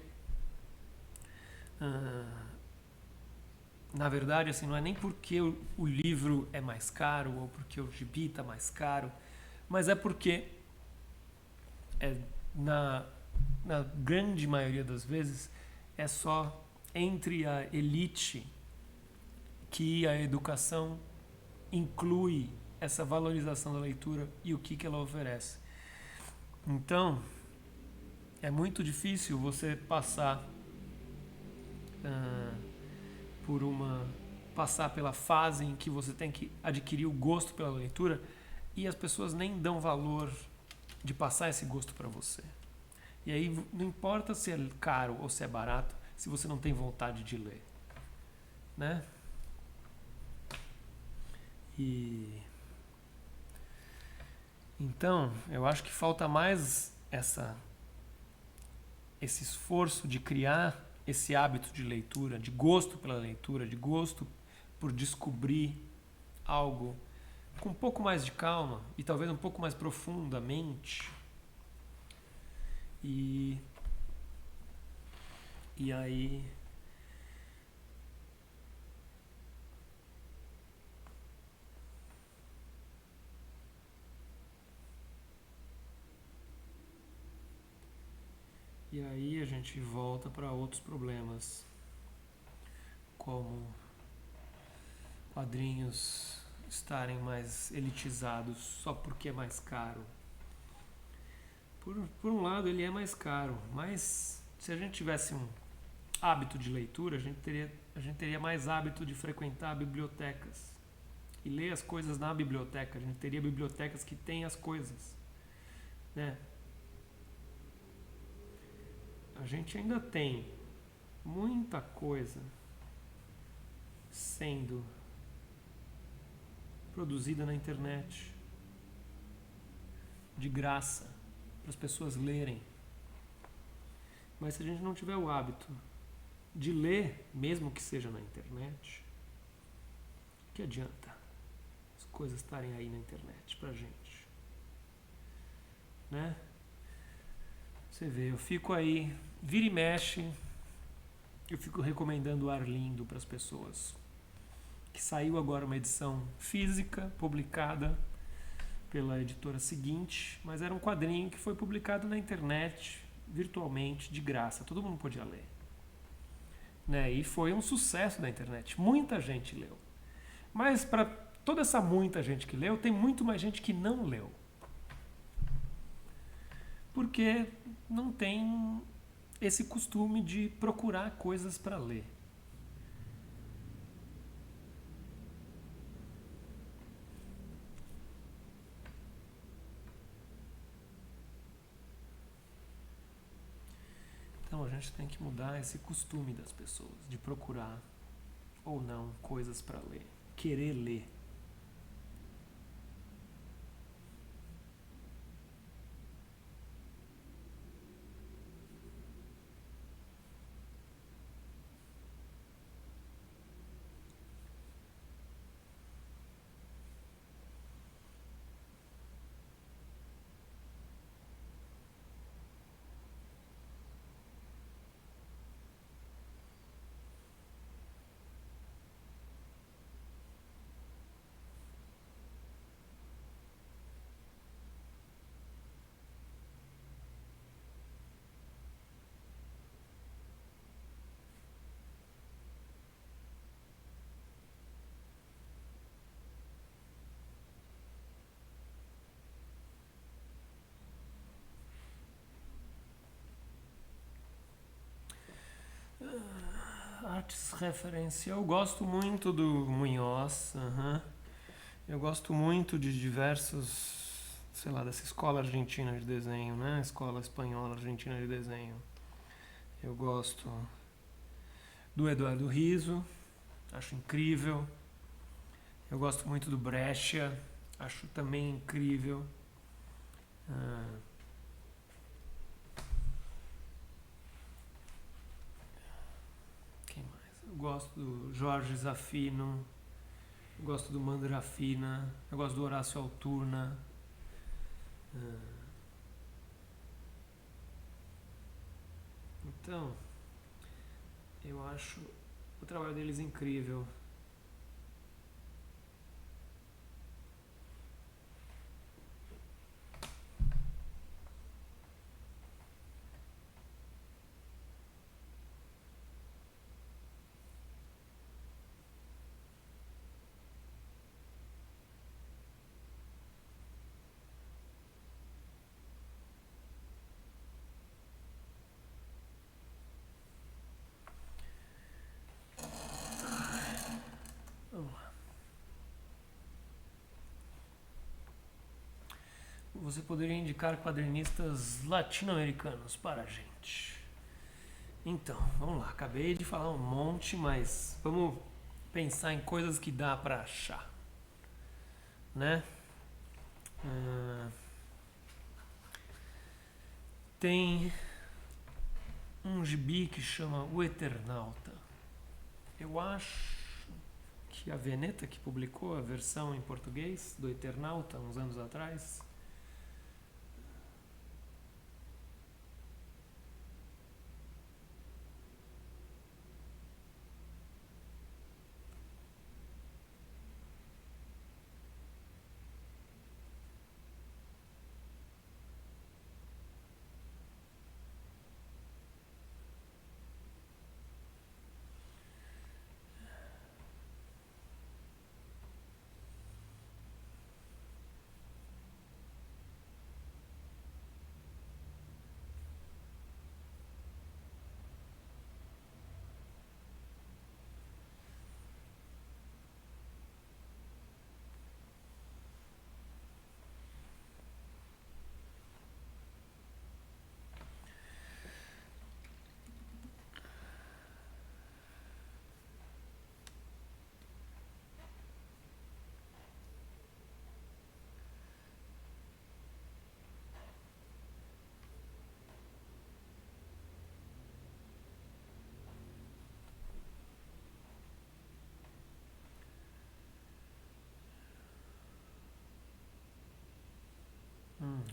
na verdade, assim, não é nem porque o livro é mais caro ou porque o gibi está mais caro, mas é porque na grande maioria das vezes é só entre a elite que a educação inclui essa valorização da leitura e o que ela oferece. Então, é muito difícil você passar passar pela fase em que você tem que adquirir o gosto pela leitura e as pessoas nem dão valor de passar esse gosto para você. E aí não importa se é caro ou se é barato, se você não tem vontade de ler, né? E então, eu acho que falta mais esse esforço de criar esse hábito de leitura, de gosto pela leitura, de gosto por descobrir algo com um pouco mais de calma e talvez um pouco mais profundamente. E aí a gente volta para outros problemas, como quadrinhos estarem mais elitizados só porque é mais caro. Por um lado, ele é mais caro, mas se a gente tivesse um hábito de leitura, a gente teria mais hábito de frequentar bibliotecas e ler as coisas na biblioteca. A gente teria bibliotecas que têm as coisas, né? A gente ainda tem muita coisa sendo produzida na internet de graça para as pessoas lerem. Mas se a gente não tiver o hábito de ler, mesmo que seja na internet, que adianta as coisas estarem aí na internet pra gente, né? Você vê, eu fico aí, vira e mexe, eu fico recomendando o Arlindo para as pessoas. Que saiu agora uma edição física, publicada pela editora seguinte, mas era um quadrinho que foi publicado na internet, virtualmente, de graça, todo mundo podia ler. né? E foi um sucesso da internet. Muita gente leu. Mas para toda essa muita gente que leu, tem muito mais gente que não leu. Porque não tem esse costume de procurar coisas para ler. Então a gente tem que mudar esse costume das pessoas de procurar ou não coisas para ler, querer ler. Artes referência. Eu gosto muito do Munhoz. Eu gosto muito de diversos, sei lá, dessa escola argentina de desenho, né? Escola espanhola argentina de desenho. Eu gosto do Eduardo Riso, acho incrível. Eu gosto muito do Brescia, acho também incrível. Quem mais? Eu gosto do Jorge Zafino, eu gosto do Mandrafina, eu gosto do Horácio Alturna. Então, eu acho o trabalho deles incrível. Você poderia indicar quadrinistas latino-americanos para a gente? Então, vamos lá. Acabei de falar um monte, mas vamos pensar em coisas que dá para achar, né? Tem um gibi que chama O Eternauta. Eu acho que a Veneta que publicou a versão em português do Eternauta uns anos atrás.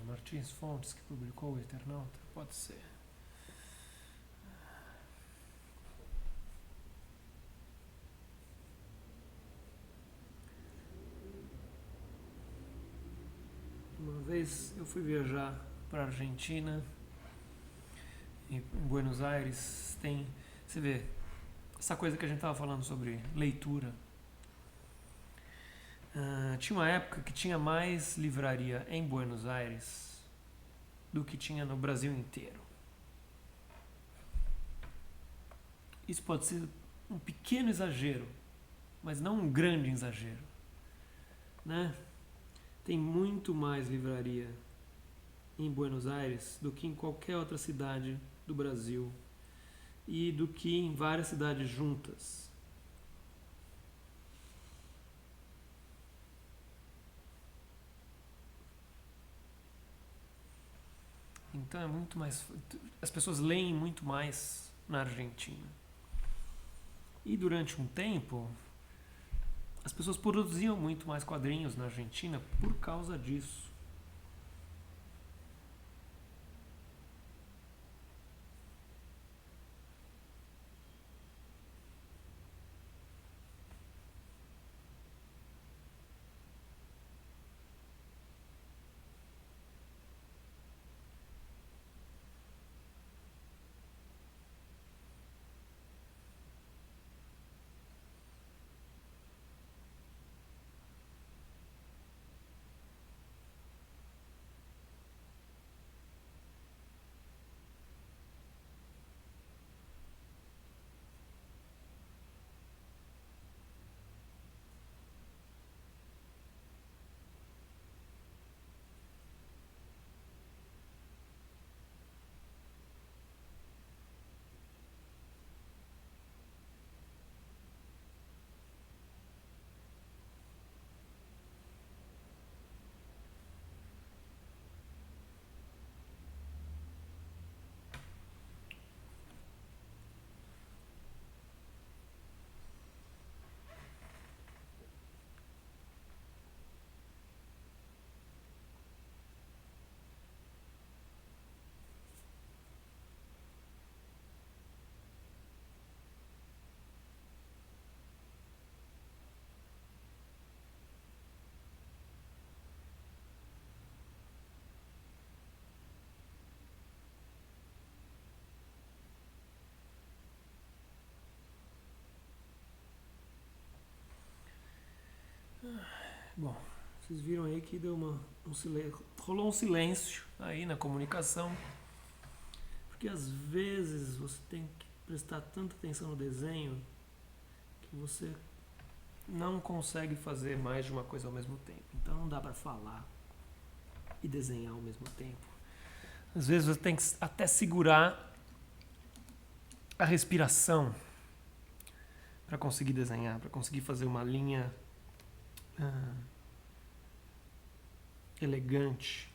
Martins Fontes que publicou o Eternauta? Pode ser. Uma vez eu fui viajar para a Argentina, em Buenos Aires tem, você vê, essa coisa que a gente estava falando sobre leitura. Tinha uma época que tinha mais livraria em Buenos Aires do que tinha no Brasil inteiro. Isso pode ser um pequeno exagero, mas não um grande exagero, né? Tem muito mais livraria em Buenos Aires do que em qualquer outra cidade do Brasil e do que em várias cidades juntas. Então é muito mais. As pessoas leem muito mais na Argentina. E durante um tempo, as pessoas produziam muito mais quadrinhos na Argentina por causa disso. Bom, vocês viram aí que deu rolou um silêncio aí na comunicação, porque às vezes você tem que prestar tanta atenção no desenho que você não consegue fazer mais de uma coisa ao mesmo tempo. Então não dá para falar e desenhar ao mesmo tempo. Às vezes você tem que até segurar a respiração para conseguir desenhar, para conseguir fazer uma linha elegante.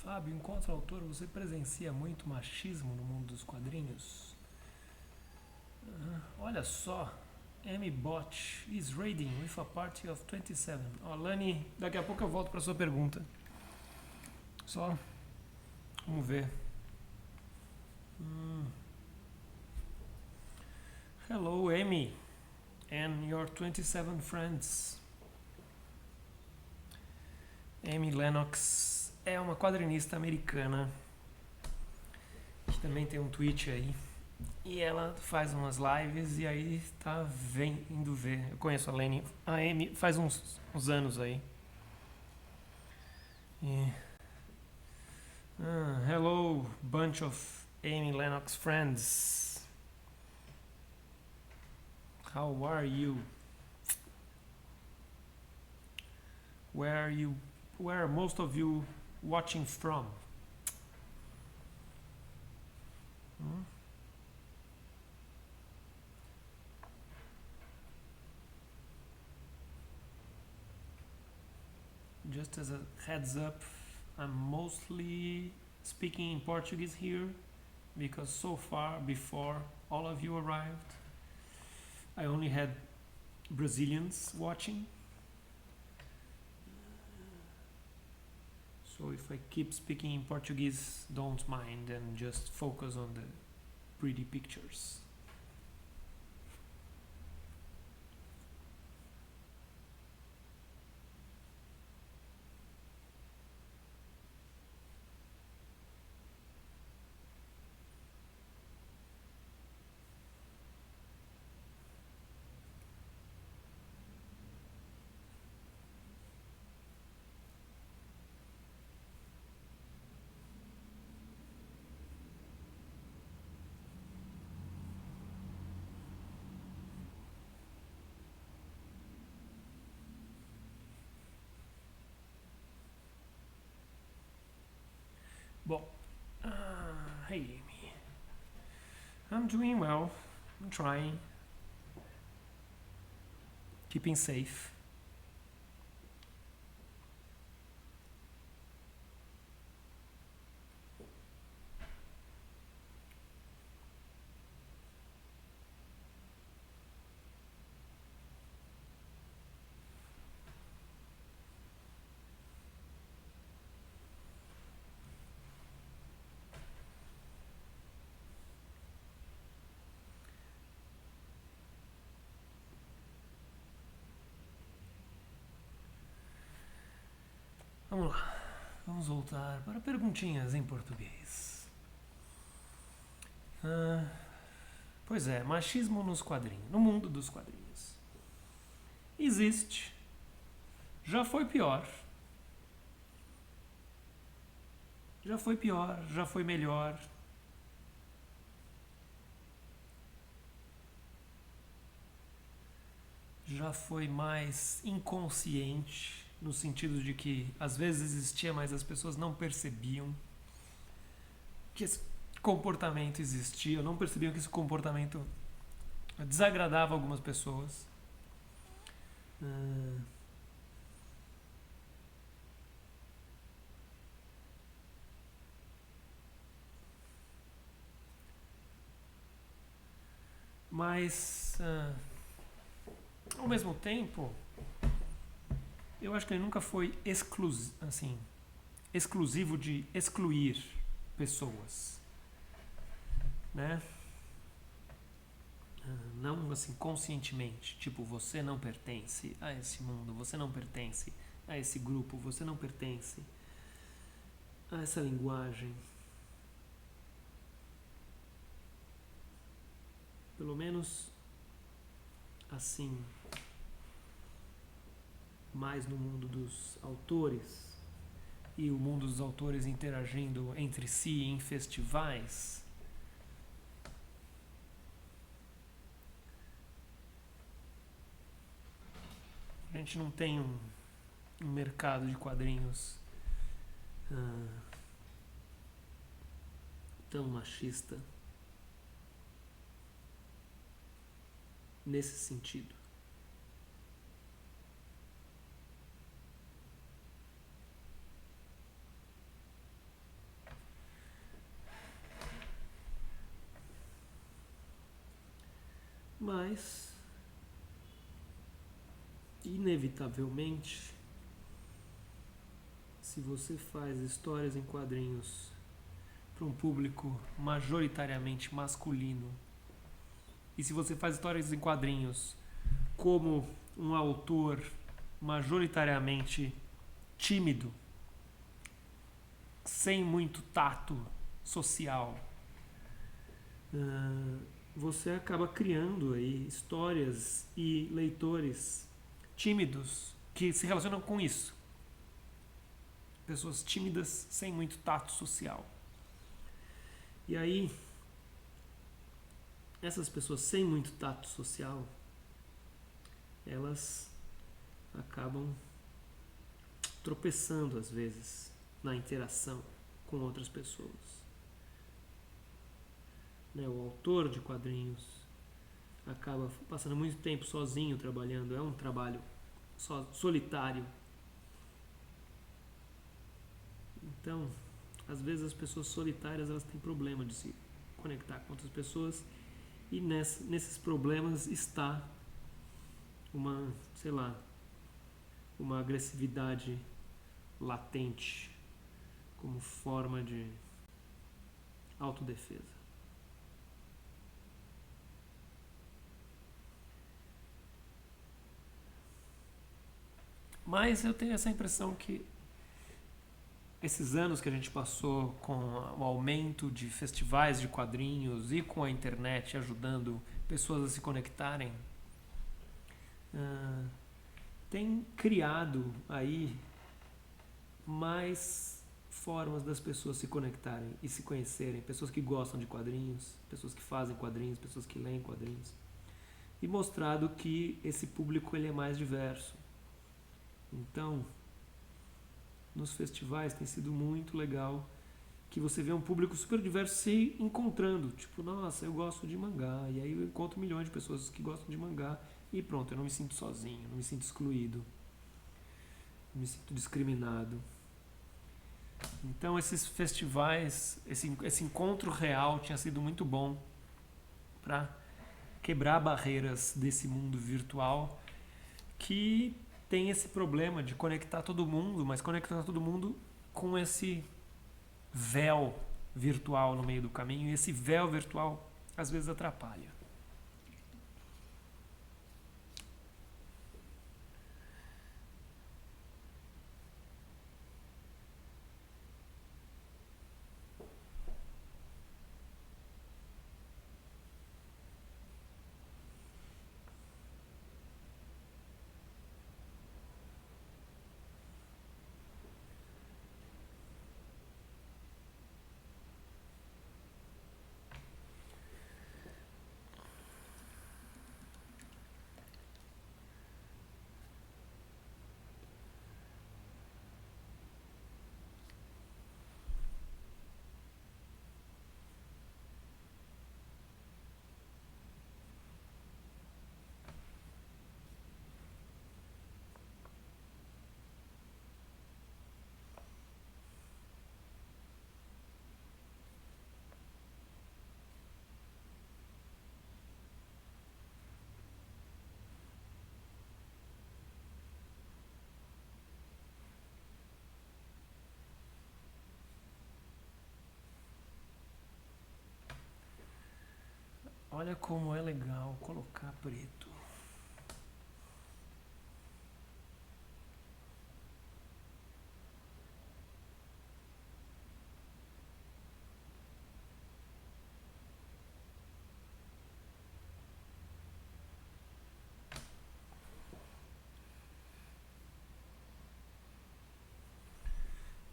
Fábio, enquanto autor, você presencia muito machismo no mundo dos quadrinhos? Olha só, M-Bot is raiding with a party of 27. Lani, daqui a pouco eu volto para sua pergunta. Só, vamos ver. Hello, Amy, and your 27 friends. Amy Lennox é uma quadrinista americana que também tem um Twitch aí. E ela faz umas lives e aí tá indo ver. Eu conheço a Amy faz uns anos aí. Hello, bunch of Amy Lennox friends. How are you? Where are most of you watching from? Just as a heads up, I'm mostly speaking in Portuguese here because so far, before all of you arrived, I only had Brazilians watching. So if I keep speaking in Portuguese, don't mind and just focus on the pretty pictures. Bom, hey Amy, I'm doing well, I'm trying, keeping safe. Vamos lá, vamos voltar para perguntinhas em português. Pois é, machismo nos quadrinhos, no mundo dos quadrinhos. Existe. Já foi pior. Já foi pior, já foi melhor. Já foi mais inconsciente, no sentido de que às vezes existia, mas as pessoas não percebiam que esse comportamento existia, não percebiam que esse comportamento desagradava algumas pessoas. Mas, ao mesmo tempo, eu acho que ele nunca foi exclusivo de excluir pessoas, né? Não assim conscientemente, tipo, você não pertence a esse mundo, você não pertence a esse grupo, você não pertence a essa linguagem. Pelo menos assim, mais no mundo dos autores, e o mundo dos autores interagindo entre si em festivais. A gente não tem um mercado de quadrinhos tão machista nesse sentido. Mas, inevitavelmente, se você faz histórias em quadrinhos para um público majoritariamente masculino, e se você faz histórias em quadrinhos como um autor majoritariamente tímido, sem muito tato social, você acaba criando aí histórias e leitores tímidos que se relacionam com isso. Pessoas tímidas sem muito tato social. E aí, essas pessoas sem muito tato social, elas acabam tropeçando às vezes na interação com outras pessoas. O autor de quadrinhos acaba passando muito tempo sozinho trabalhando, é um trabalho solitário. Então, às vezes as pessoas solitárias elas têm problema de se conectar com outras pessoas, e nesses problemas está uma agressividade latente como forma de autodefesa. Mas eu tenho essa impressão que esses anos que a gente passou com o aumento de festivais de quadrinhos e com a internet ajudando pessoas a se conectarem, tem criado aí mais formas das pessoas se conectarem e se conhecerem, pessoas que gostam de quadrinhos, pessoas que fazem quadrinhos, pessoas que leem quadrinhos, e mostrado que esse público ele é mais diverso. Então, nos festivais tem sido muito legal que você vê um público super diverso se encontrando. Tipo, nossa, eu gosto de mangá. E aí eu encontro milhões de pessoas que gostam de mangá. E pronto, eu não me sinto sozinho, não me sinto excluído. Não me sinto discriminado. Então esses festivais, esse encontro real tinha sido muito bom para quebrar barreiras desse mundo virtual que tem esse problema de conectar todo mundo, mas conectar todo mundo com esse véu virtual no meio do caminho, e esse véu virtual às vezes atrapalha. Olha como é legal colocar preto.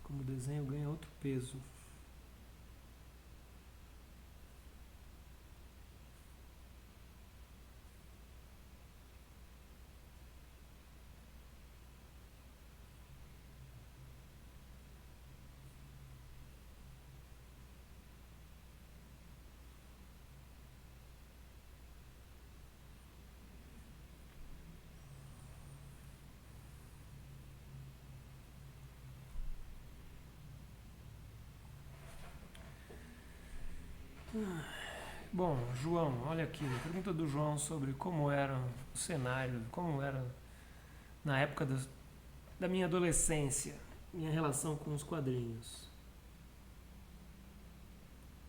Como o desenho ganha outro peso. Bom, João, olha aqui, pergunta do João sobre como era o cenário, como era na época da minha adolescência, minha relação com os quadrinhos.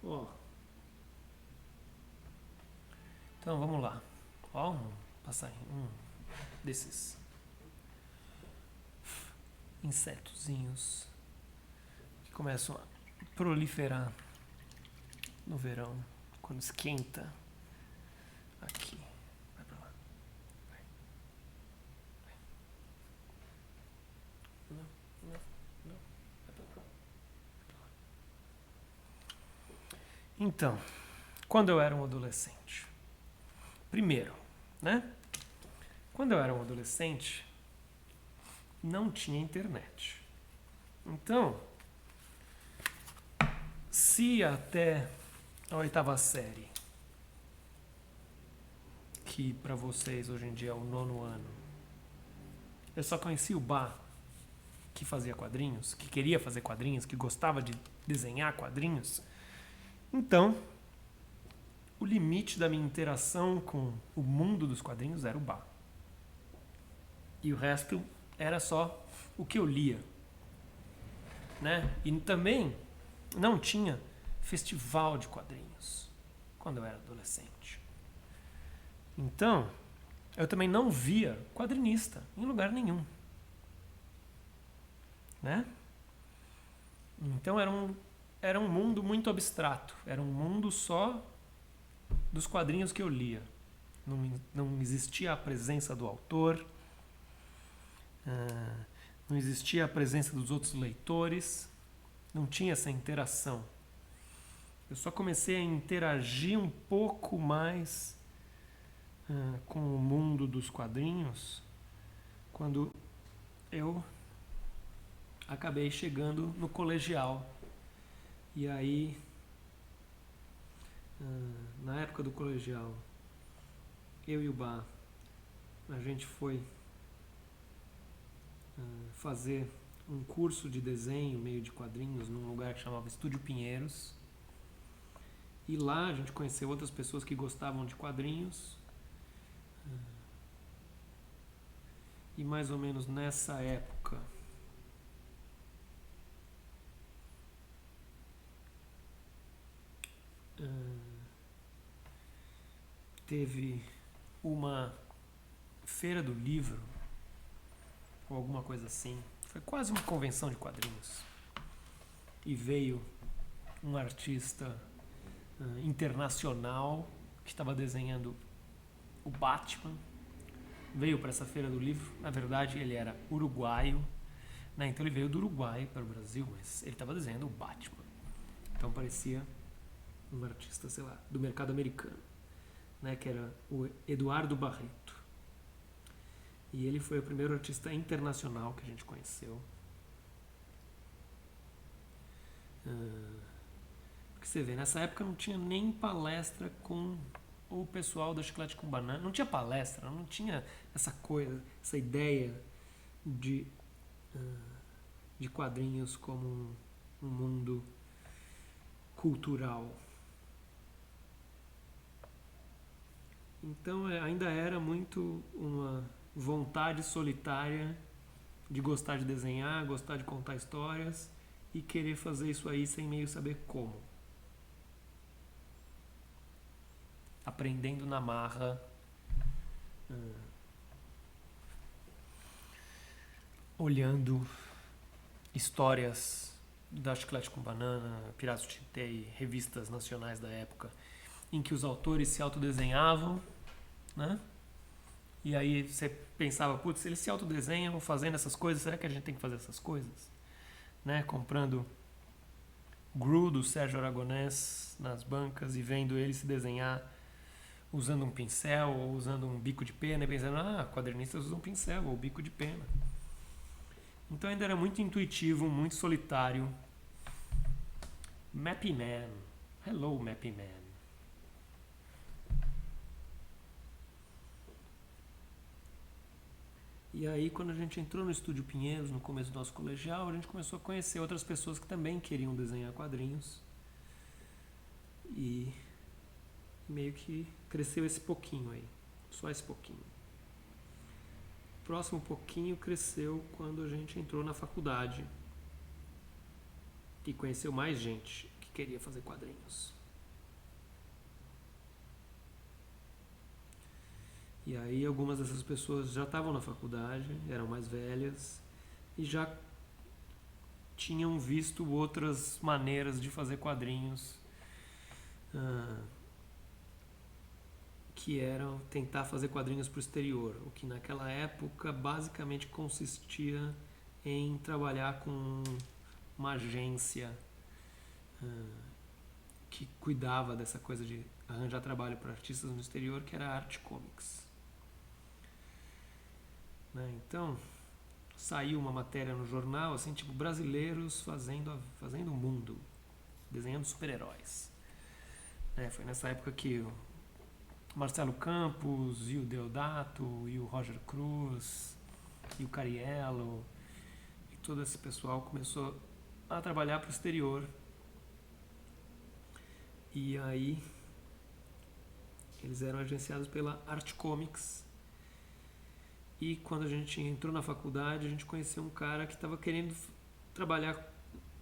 Ó, então vamos lá. Ó, um desses insetozinhos que começam a proliferar no verão, quando esquenta. Aqui. Vai pra lá. Vai. Não, não, não. Vai pra lá. Vai pra lá. Então, quando eu era um adolescente. Primeiro, né? Quando eu era um adolescente, não tinha internet. Então, se até a 8ª série, que pra vocês hoje em dia é o 9º ano, eu só conheci o Bá, que fazia quadrinhos, que queria fazer quadrinhos, que gostava de desenhar quadrinhos. Então, o limite da minha interação com o mundo dos quadrinhos era o Bá. E o resto era só o que eu lia, né? E também não tinha festival de quadrinhos quando eu era adolescente. Então, eu também não via quadrinista em lugar nenhum, né? Então era um mundo muito abstrato, era um mundo só dos quadrinhos que eu lia. Não existia a presença do autor, não existia a presença dos outros leitores, não tinha essa interação. Eu só comecei a interagir um pouco mais com o mundo dos quadrinhos quando eu acabei chegando no colegial. E aí, na época do colegial, eu e o Bá, a gente foi fazer um curso de desenho, meio de quadrinhos, num lugar que chamava Estúdio Pinheiros. E lá a gente conheceu outras pessoas que gostavam de quadrinhos. E mais ou menos nessa época, teve uma feira do livro, ou alguma coisa assim. Foi quase uma convenção de quadrinhos. E veio um artista internacional que estava desenhando o Batman. Veio para essa feira do livro. Na verdade, ele era uruguaio, né? Então ele veio do Uruguai para o Brasil, mas ele estava desenhando o Batman. Então parecia um artista, sei lá, do mercado americano, né? Que era o Eduardo Barreto. E ele foi o primeiro artista internacional que a gente conheceu. Porque você vê, nessa época não tinha nem palestra com o pessoal da Chiclete com Banana. Não tinha palestra, não tinha essa coisa, essa ideia de quadrinhos como um mundo cultural. Então ainda era muito uma vontade solitária de gostar de desenhar, gostar de contar histórias e querer fazer isso aí sem meio saber como. Aprendendo na marra, olhando histórias da Chiclete com Banana, Piratas do Tietê e revistas nacionais da época, em que os autores se autodesenhavam, né? E aí você pensava, putz, eles se autodesenham fazendo essas coisas, será que a gente tem que fazer essas coisas? Né? Comprando Gru do Sérgio Aragonés nas bancas e vendo ele se desenhar usando um pincel ou usando um bico de pena e pensando, quadrinistas usam pincel ou bico de pena. Então ainda era muito intuitivo, muito solitário. Mappy Man. Hello, Mappy Man. E aí, quando a gente entrou no Estúdio Pinheiros, no começo do nosso colegial, a gente começou a conhecer outras pessoas que também queriam desenhar quadrinhos. E E meio que cresceu esse pouquinho aí, só esse pouquinho. O próximo pouquinho cresceu quando a gente entrou na faculdade e conheceu mais gente que queria fazer quadrinhos. E aí algumas dessas pessoas já estavam na faculdade, eram mais velhas e já tinham visto outras maneiras de fazer quadrinhos, que eram tentar fazer quadrinhos para o exterior, o que naquela época basicamente consistia em trabalhar com uma agência que cuidava dessa coisa de arranjar trabalho para artistas no exterior, que era a Art Comics. Né? Então, saiu uma matéria no jornal, assim, tipo, brasileiros fazendo o mundo, desenhando super-heróis. Foi nessa época que o Marcelo Campos, e o Deodato, e o Roger Cruz, e o Cariello, e todo esse pessoal começou a trabalhar para o exterior. E aí, eles eram agenciados pela Art Comics. E quando a gente entrou na faculdade, a gente conheceu um cara que estava querendo trabalhar,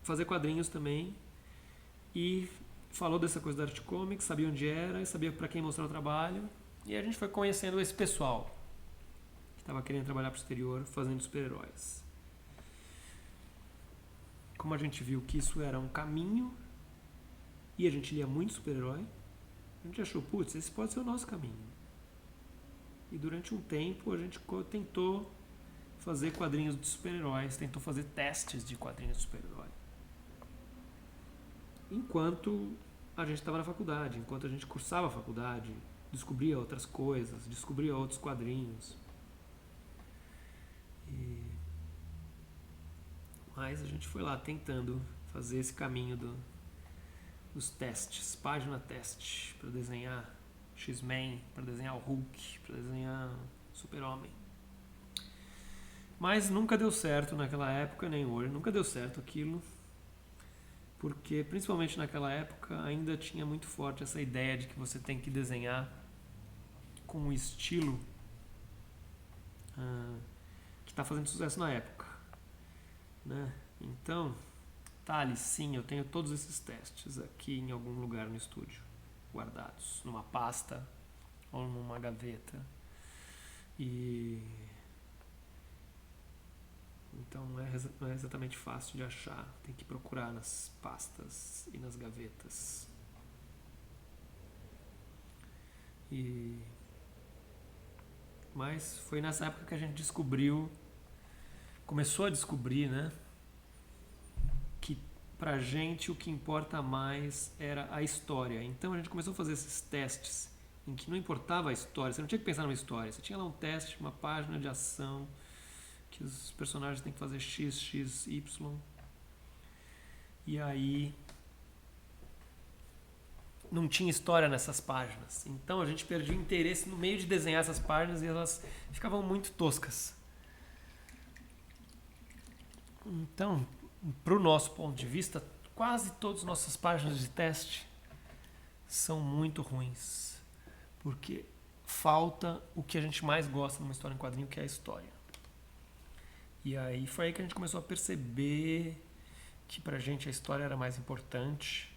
fazer quadrinhos também. E falou dessa coisa da Art Comics, sabia onde era, e sabia para quem mostrar o trabalho. E a gente foi conhecendo esse pessoal que estava querendo trabalhar para o exterior, fazendo super-heróis. Como a gente viu que isso era um caminho, e a gente lia muito super-herói, a gente achou, putz, esse pode ser o nosso caminho. E durante um tempo a gente tentou fazer quadrinhos de super-heróis, tentou fazer testes de quadrinhos de super-herói. Enquanto a gente estava na faculdade, enquanto a gente cursava a faculdade, descobria outras coisas, descobria outros quadrinhos. Mas a gente foi lá tentando fazer esse caminho dos testes, página teste, para desenhar X-Men, para desenhar o Hulk, para desenhar Super-Homem. Mas nunca deu certo naquela época, nem hoje, nunca deu certo aquilo, porque principalmente naquela época ainda tinha muito forte essa ideia de que você tem que desenhar com um estilo que está fazendo sucesso na época. Né? Então, Thales, sim, eu tenho todos esses testes aqui em algum lugar no estúdio, guardados numa pasta ou numa gaveta. E então não é exatamente fácil de achar, tem que procurar nas pastas e nas gavetas. Mas foi nessa época que a gente começou a descobrir, né, que pra gente o que importa mais era a história. Então a gente começou a fazer esses testes em que não importava a história, você não tinha que pensar numa história, você tinha lá um teste, uma página de ação, que os personagens têm que fazer X, X, Y. E aí não tinha história nessas páginas. Então a gente perdia interesse no meio de desenhar essas páginas e elas ficavam muito toscas. Então, pro nosso ponto de vista, quase todas as nossas páginas de teste são muito ruins. Porque falta o que a gente mais gosta numa história em quadrinho, que é a história. E aí foi aí que a gente começou a perceber que pra gente a história era mais importante,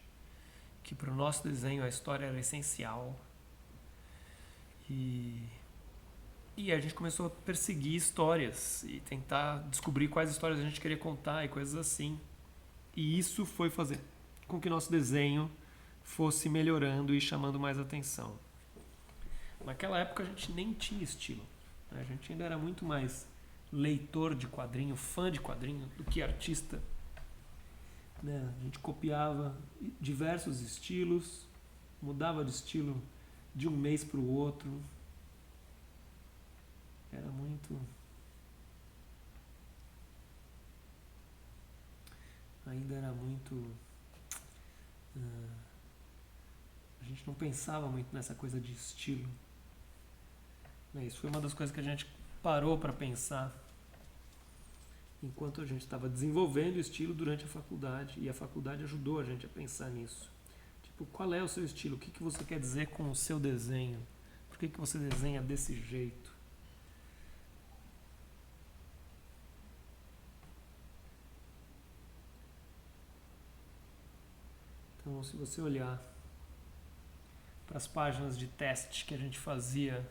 que pro nosso desenho a história era essencial. E a gente começou a perseguir histórias e tentar descobrir quais histórias a gente queria contar e coisas assim. E isso foi fazer com que nosso desenho fosse melhorando e chamando mais atenção. Naquela época a gente nem tinha estilo. A gente ainda era muito mais leitor de quadrinho, fã de quadrinho, do que artista. A gente copiava diversos estilos, mudava de estilo de um mês para o outro. Era muito... Ainda era muito... A gente não pensava muito nessa coisa de estilo. Isso foi uma das coisas que a gente parou para pensar enquanto a gente estava desenvolvendo o estilo durante a faculdade. E a faculdade ajudou a gente a pensar nisso. Tipo, qual é o seu estilo? O que, que você quer dizer com o seu desenho? Por que, que você desenha desse jeito? Então, se você olhar para as páginas de teste que a gente fazia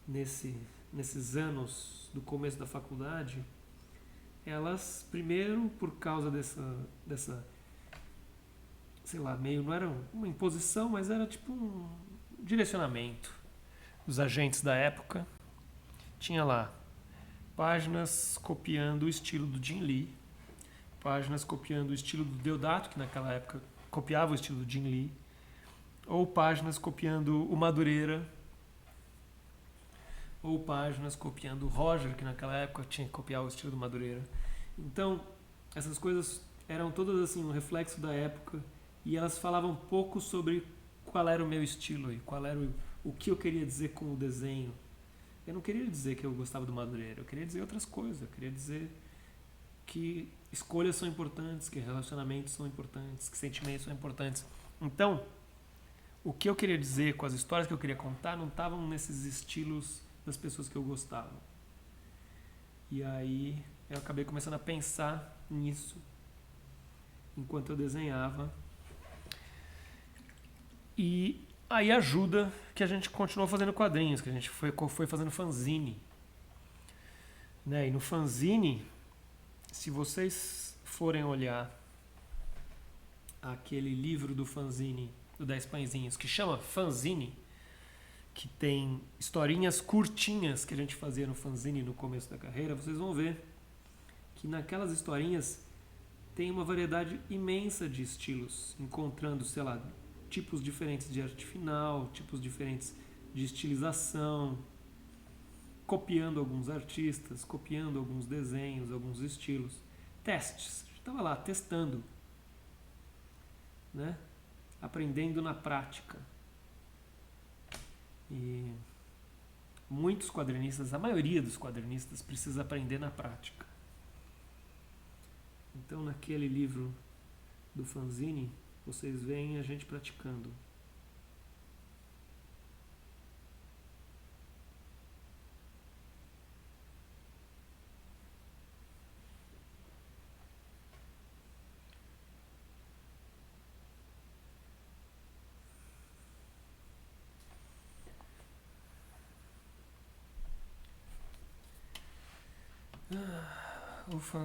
nesses anos do começo da faculdade, elas, primeiro, por causa dessa, sei lá, meio, não era uma imposição, mas era tipo um direcionamento dos agentes da época. Tinha lá páginas copiando o estilo do Jim Lee, páginas copiando o estilo do Deodato, que naquela época copiava o estilo do Jim Lee, ou páginas copiando o Madureira, ou páginas copiando o Roger, que naquela época tinha que copiar o estilo do Madureira. Então, essas coisas eram todas assim um reflexo da época e elas falavam pouco sobre qual era o meu estilo e qual era o que eu queria dizer com o desenho. Eu não queria dizer que eu gostava do Madureira, eu queria dizer outras coisas, eu queria dizer que escolhas são importantes, que relacionamentos são importantes, que sentimentos são importantes. Então, o que eu queria dizer com as histórias que eu queria contar não estavam nesses estilos das pessoas que eu gostava. E aí eu acabei começando a pensar nisso enquanto eu desenhava. E aí ajuda que a gente continuou fazendo quadrinhos, que a gente foi fazendo fanzine. Né? E no fanzine, se vocês forem olhar aquele livro do fanzine, do 10 Pãezinhos, que chama Fanzine, que tem historinhas curtinhas que a gente fazia no fanzine no começo da carreira, vocês vão ver que naquelas historinhas tem uma variedade imensa de estilos, encontrando, sei lá, tipos diferentes de arte final, tipos diferentes de estilização, copiando alguns artistas, copiando alguns desenhos, alguns estilos. Testes. A gente estava lá testando, né? Aprendendo na prática. E muitos quadrinistas, a maioria dos quadrinistas, precisa aprender na prática. Então, naquele livro do fanzine, vocês veem a gente praticando.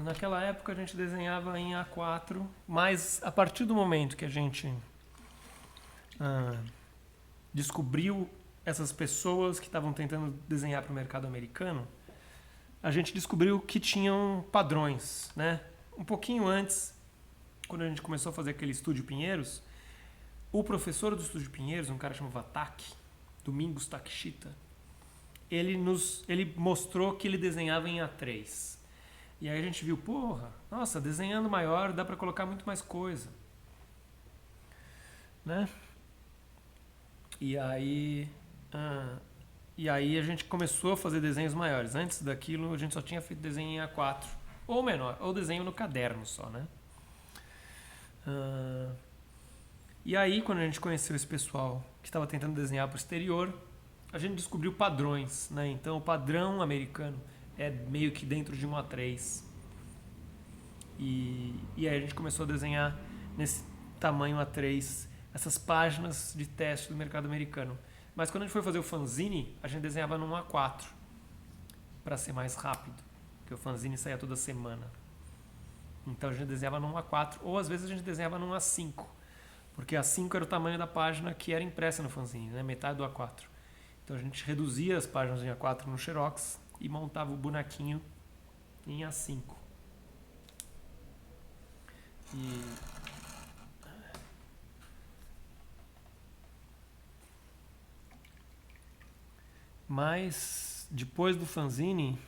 Naquela época a gente desenhava em A4, mas a partir do momento que a gente descobriu essas pessoas que estavam tentando desenhar para o mercado americano, a gente descobriu que tinham padrões, né? Um pouquinho antes, quando a gente começou a fazer aquele Estúdio Pinheiros, o professor do Estúdio Pinheiros, um cara chamado Taki, Domingos Takeshita, ele mostrou que ele desenhava em A3. E aí a gente viu, porra, nossa, desenhando maior dá para colocar muito mais coisa, né? E aí a gente começou a fazer desenhos maiores. Antes daquilo a gente só tinha feito desenho em A4 ou menor, ou desenho no caderno só, né? E aí quando a gente conheceu esse pessoal que estava tentando desenhar para o exterior, a gente descobriu padrões, né? Então o padrão americano é meio que dentro de um A3. E aí a gente começou a desenhar nesse tamanho A3 essas páginas de teste do mercado americano. Mas quando a gente foi fazer o fanzine, a gente desenhava num A4 para ser mais rápido, porque o fanzine saía toda semana. Então a gente desenhava num A4 ou às vezes a gente desenhava num A5, porque A5 era o tamanho da página que era impressa no fanzine, né? Metade do A4. Então a gente reduzia as páginas em A4 no Xerox e montava o bonequinho em A5. Mas depois do fanzine,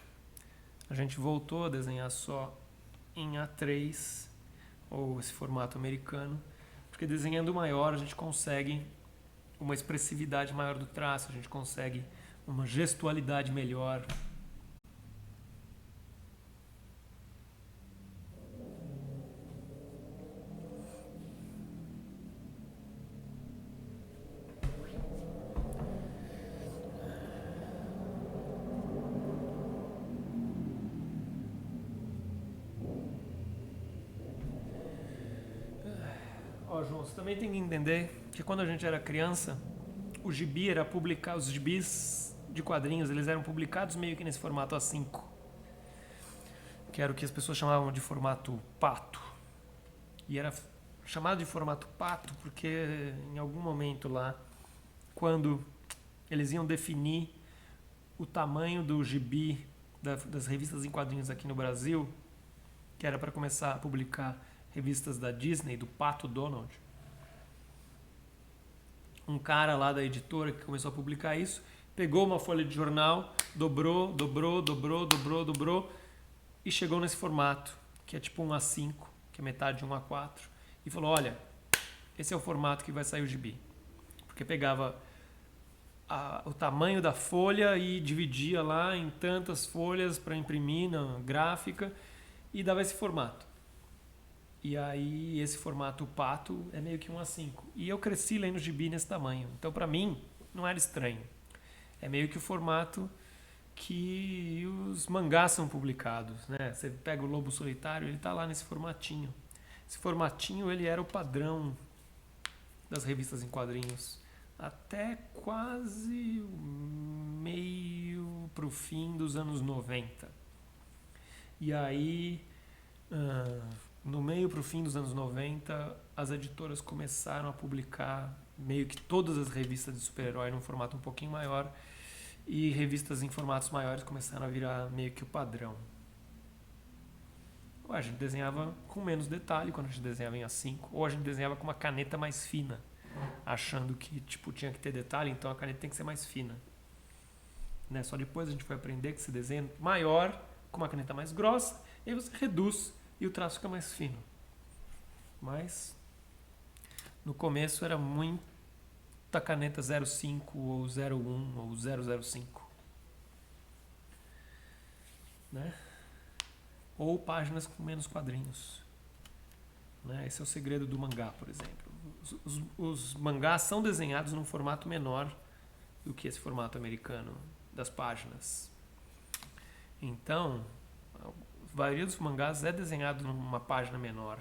a gente voltou a desenhar só em A3 ou esse formato americano, porque desenhando maior a gente consegue uma expressividade maior do traço, a gente consegue uma gestualidade melhor. Ó, João, você também tem que entender que quando a gente era criança, o gibi era publicar, os gibis de quadrinhos, eles eram publicados meio que nesse formato A5, que era o que as pessoas chamavam de formato pato. E era chamado de formato pato porque em algum momento lá, quando eles iam definir o tamanho do gibi das revistas em quadrinhos aqui no Brasil, que era para começar a publicar revistas da Disney, do Pato Donald, um cara lá da editora que começou a publicar isso, pegou uma folha de jornal, dobrou e chegou nesse formato, que é tipo um A5, que é metade de um A4, e falou, olha, esse é o formato que vai sair o gibi. Porque pegava o tamanho da folha e dividia lá em tantas folhas para imprimir na gráfica e dava esse formato. E aí esse formato pato é meio que um A5. E eu cresci lendo gibi nesse tamanho. Então para mim não era estranho. É meio que o formato que os mangás são publicados, né? Você pega o Lobo Solitário, ele tá lá nesse formatinho. Esse formatinho ele era o padrão das revistas em quadrinhos até quase meio pro fim dos anos 90. E aí, no meio pro fim dos anos 90, as editoras começaram a publicar meio que todas as revistas de super-herói num formato um pouquinho maior e revistas em formatos maiores começaram a virar meio que o padrão. Ou a gente desenhava com menos detalhe quando a gente desenhava em A5, ou a gente desenhava com uma caneta mais fina, achando que tipo, tinha que ter detalhe, então a caneta tem que ser mais fina. Né? Só depois a gente foi aprender que se desenha maior com uma caneta mais grossa, e aí você reduz e o traço fica mais fino. Mas no começo era muita caneta 05 ou 01 ou 005. Né? Ou páginas com menos quadrinhos. Né? Esse é o segredo do mangá, por exemplo. Os mangás são desenhados num formato menor do que esse formato americano das páginas. Então, a maioria dos mangás é desenhado numa página menor.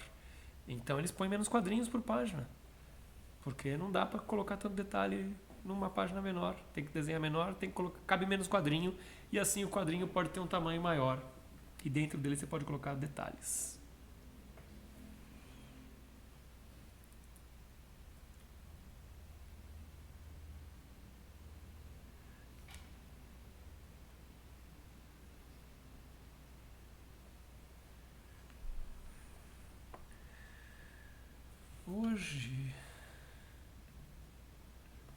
Então eles põem menos quadrinhos por página. Porque não dá para colocar tanto detalhe numa página menor. Tem que desenhar menor, tem que colocar, cabe menos quadrinho e assim o quadrinho pode ter um tamanho maior. E dentro dele você pode colocar detalhes. Hoje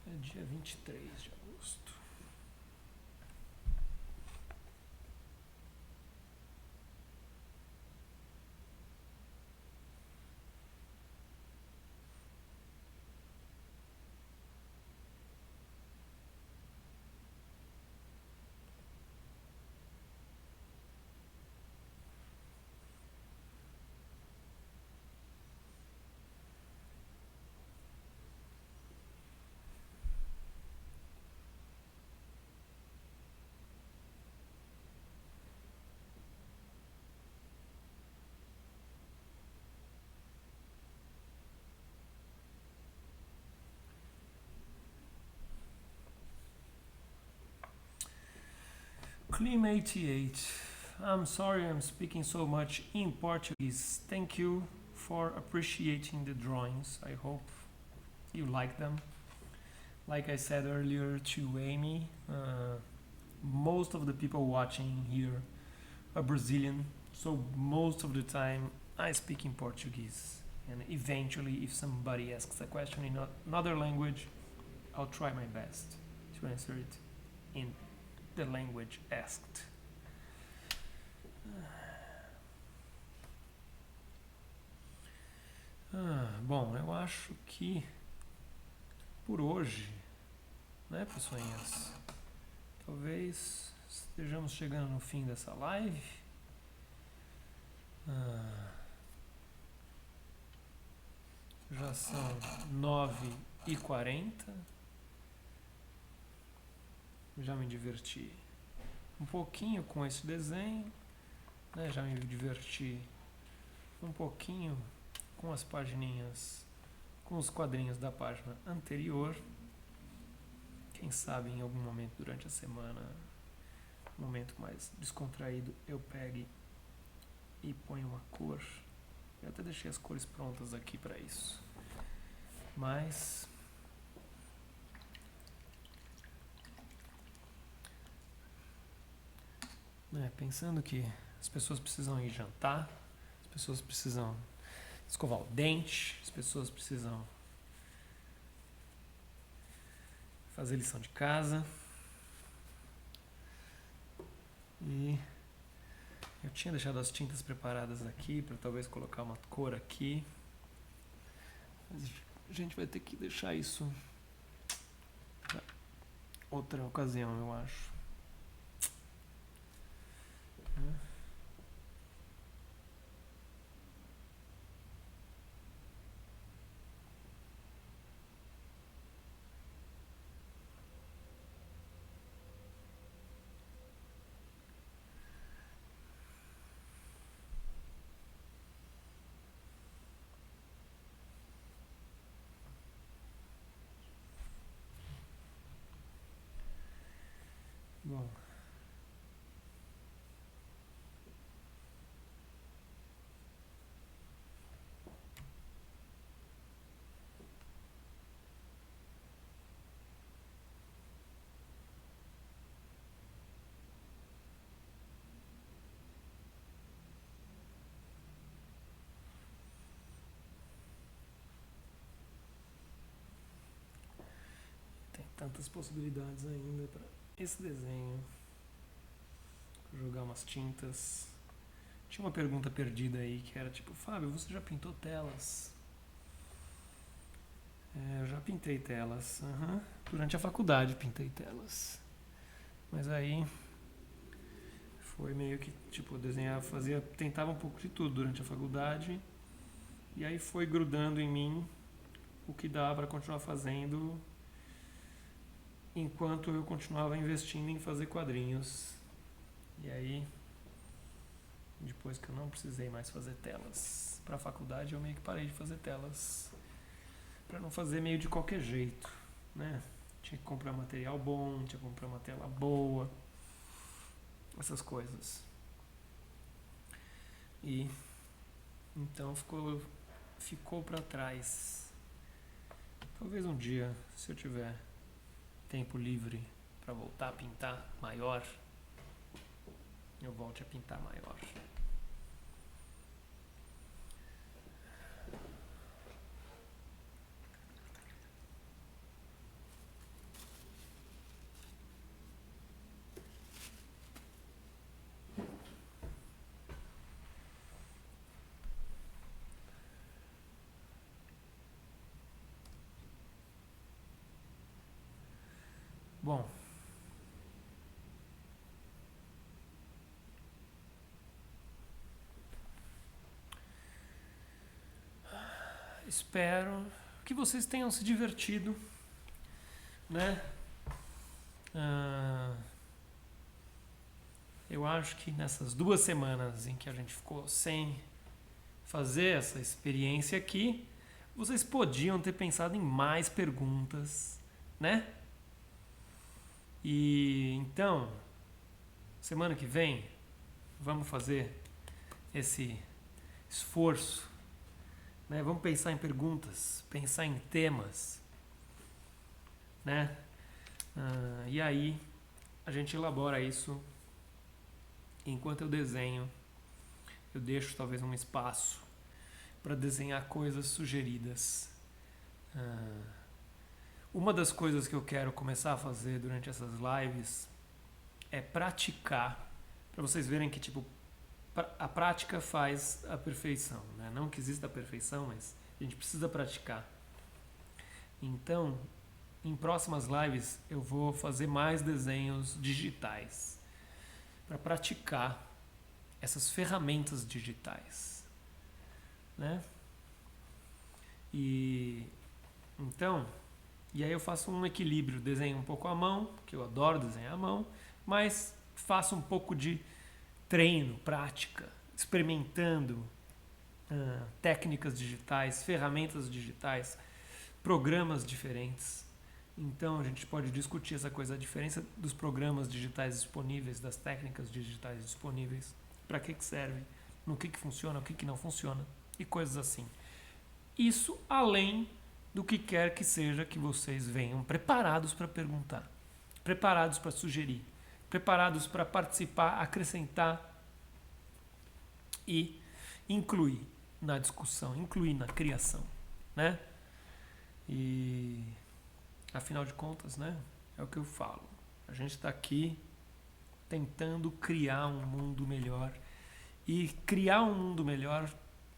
é dia 23 de agosto. Clim88, I'm sorry I'm speaking so much in Portuguese. Thank you for appreciating the drawings. I hope you like them. Like I said earlier to Amy, most of the people watching here are Brazilian, so most of the time I speak in Portuguese. And eventually, if somebody asks a question in another language, I'll try my best to answer it in the language asked. Bom, eu acho que por hoje, né, pessoinhas? Talvez estejamos chegando no fim dessa live. Já são 9h40. Já me diverti um pouquinho com esse desenho, né? Já me diverti um pouquinho com as pagininhas com os quadrinhos da página anterior. Quem sabe em algum momento durante a semana, um momento mais descontraído, eu pegue e ponho uma cor. Eu até deixei as cores prontas aqui para isso. Mas pensando que as pessoas precisam ir jantar, as pessoas precisam escovar o dente, as pessoas precisam fazer lição de casa. E eu tinha deixado as tintas preparadas aqui para talvez colocar uma cor aqui. Mas a gente vai ter que deixar isso para outra ocasião, eu acho. Bom, tem tantas possibilidades ainda para esse desenho. Vou jogar umas tintas. Tinha uma pergunta perdida aí que era tipo, Fábio, você já pintou telas? Eu já pintei telas. Durante a faculdade pintei telas. Mas aí foi meio que tipo, desenhar, tentava um pouco de tudo durante a faculdade. E aí foi grudando em mim o que dá para continuar fazendo enquanto eu continuava investindo em fazer quadrinhos. E aí, depois que eu não precisei mais fazer telas para a faculdade, eu meio que parei de fazer telas para não fazer meio de qualquer jeito, né? Tinha que comprar material bom, tinha que comprar uma tela boa, essas coisas. E então ficou para trás. Talvez um dia, se eu tiver tempo livre para voltar a pintar maior, eu volte a pintar maior. Bom, espero que vocês tenham se divertido, né? Eu acho que nessas 2 semanas em que a gente ficou sem fazer essa experiência aqui, vocês podiam ter pensado em mais perguntas, né? E então, semana que vem, vamos fazer esse esforço, né? Vamos pensar em perguntas, pensar em temas, né? E aí a gente elabora isso enquanto eu desenho. Eu deixo talvez um espaço para desenhar coisas sugeridas. Uma das coisas que eu quero começar a fazer durante essas lives é praticar, para vocês verem que tipo a prática faz a perfeição, né? Não que exista a perfeição, mas a gente precisa praticar. Então, em próximas lives eu vou fazer mais desenhos digitais para praticar essas ferramentas digitais, né? E então, e aí eu faço um equilíbrio, desenho um pouco à mão, porque eu adoro desenhar à mão, mas faço um pouco de treino, prática, experimentando técnicas digitais, ferramentas digitais, programas diferentes. Então a gente pode discutir essa coisa, a diferença dos programas digitais disponíveis, das técnicas digitais disponíveis, para que serve, no que funciona, o que não funciona e coisas assim. Isso além do que quer que seja que vocês venham preparados para perguntar, preparados para sugerir, preparados para participar, acrescentar e incluir na discussão, incluir na criação, né? E afinal de contas, né? É o que eu falo. A gente está aqui tentando criar um mundo melhor. E criar um mundo melhor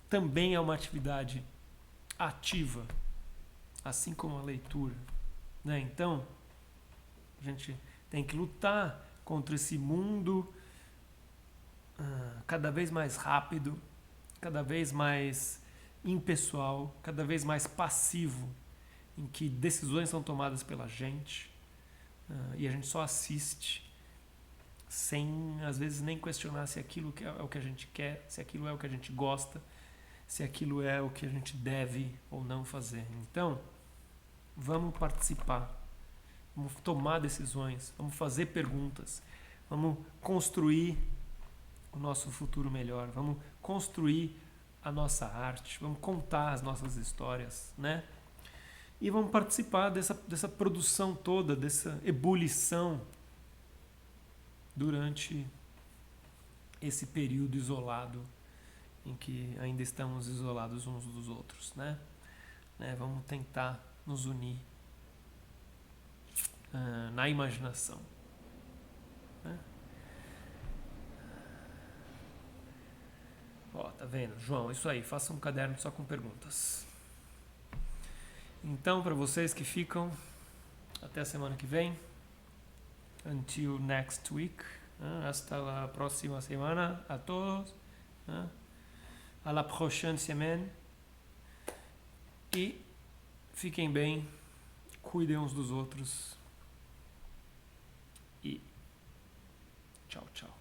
também é uma atividade ativa, assim como a leitura, né? Então, a gente tem que lutar contra esse mundo cada vez mais rápido, cada vez mais impessoal, cada vez mais passivo, em que decisões são tomadas pela gente e a gente só assiste sem, às vezes, nem questionar se aquilo é o que a gente quer, se aquilo é o que a gente gosta, se aquilo é o que a gente deve ou não fazer. Então, vamos participar, vamos tomar decisões, vamos fazer perguntas, vamos construir o nosso futuro melhor, vamos construir a nossa arte, vamos contar as nossas histórias, né? E vamos participar dessa produção toda, dessa ebulição durante esse período isolado em que ainda estamos isolados uns dos outros, né? Vamos tentar nos unir na imaginação, né? Ó, tá vendo? João, isso aí, faça um caderno só com perguntas. Então, para vocês que ficam, até a semana que vem. Until next week. Hasta la próxima semana a todos. A la prochaine semaine. E fiquem bem, cuidem uns dos outros. E tchau, tchau.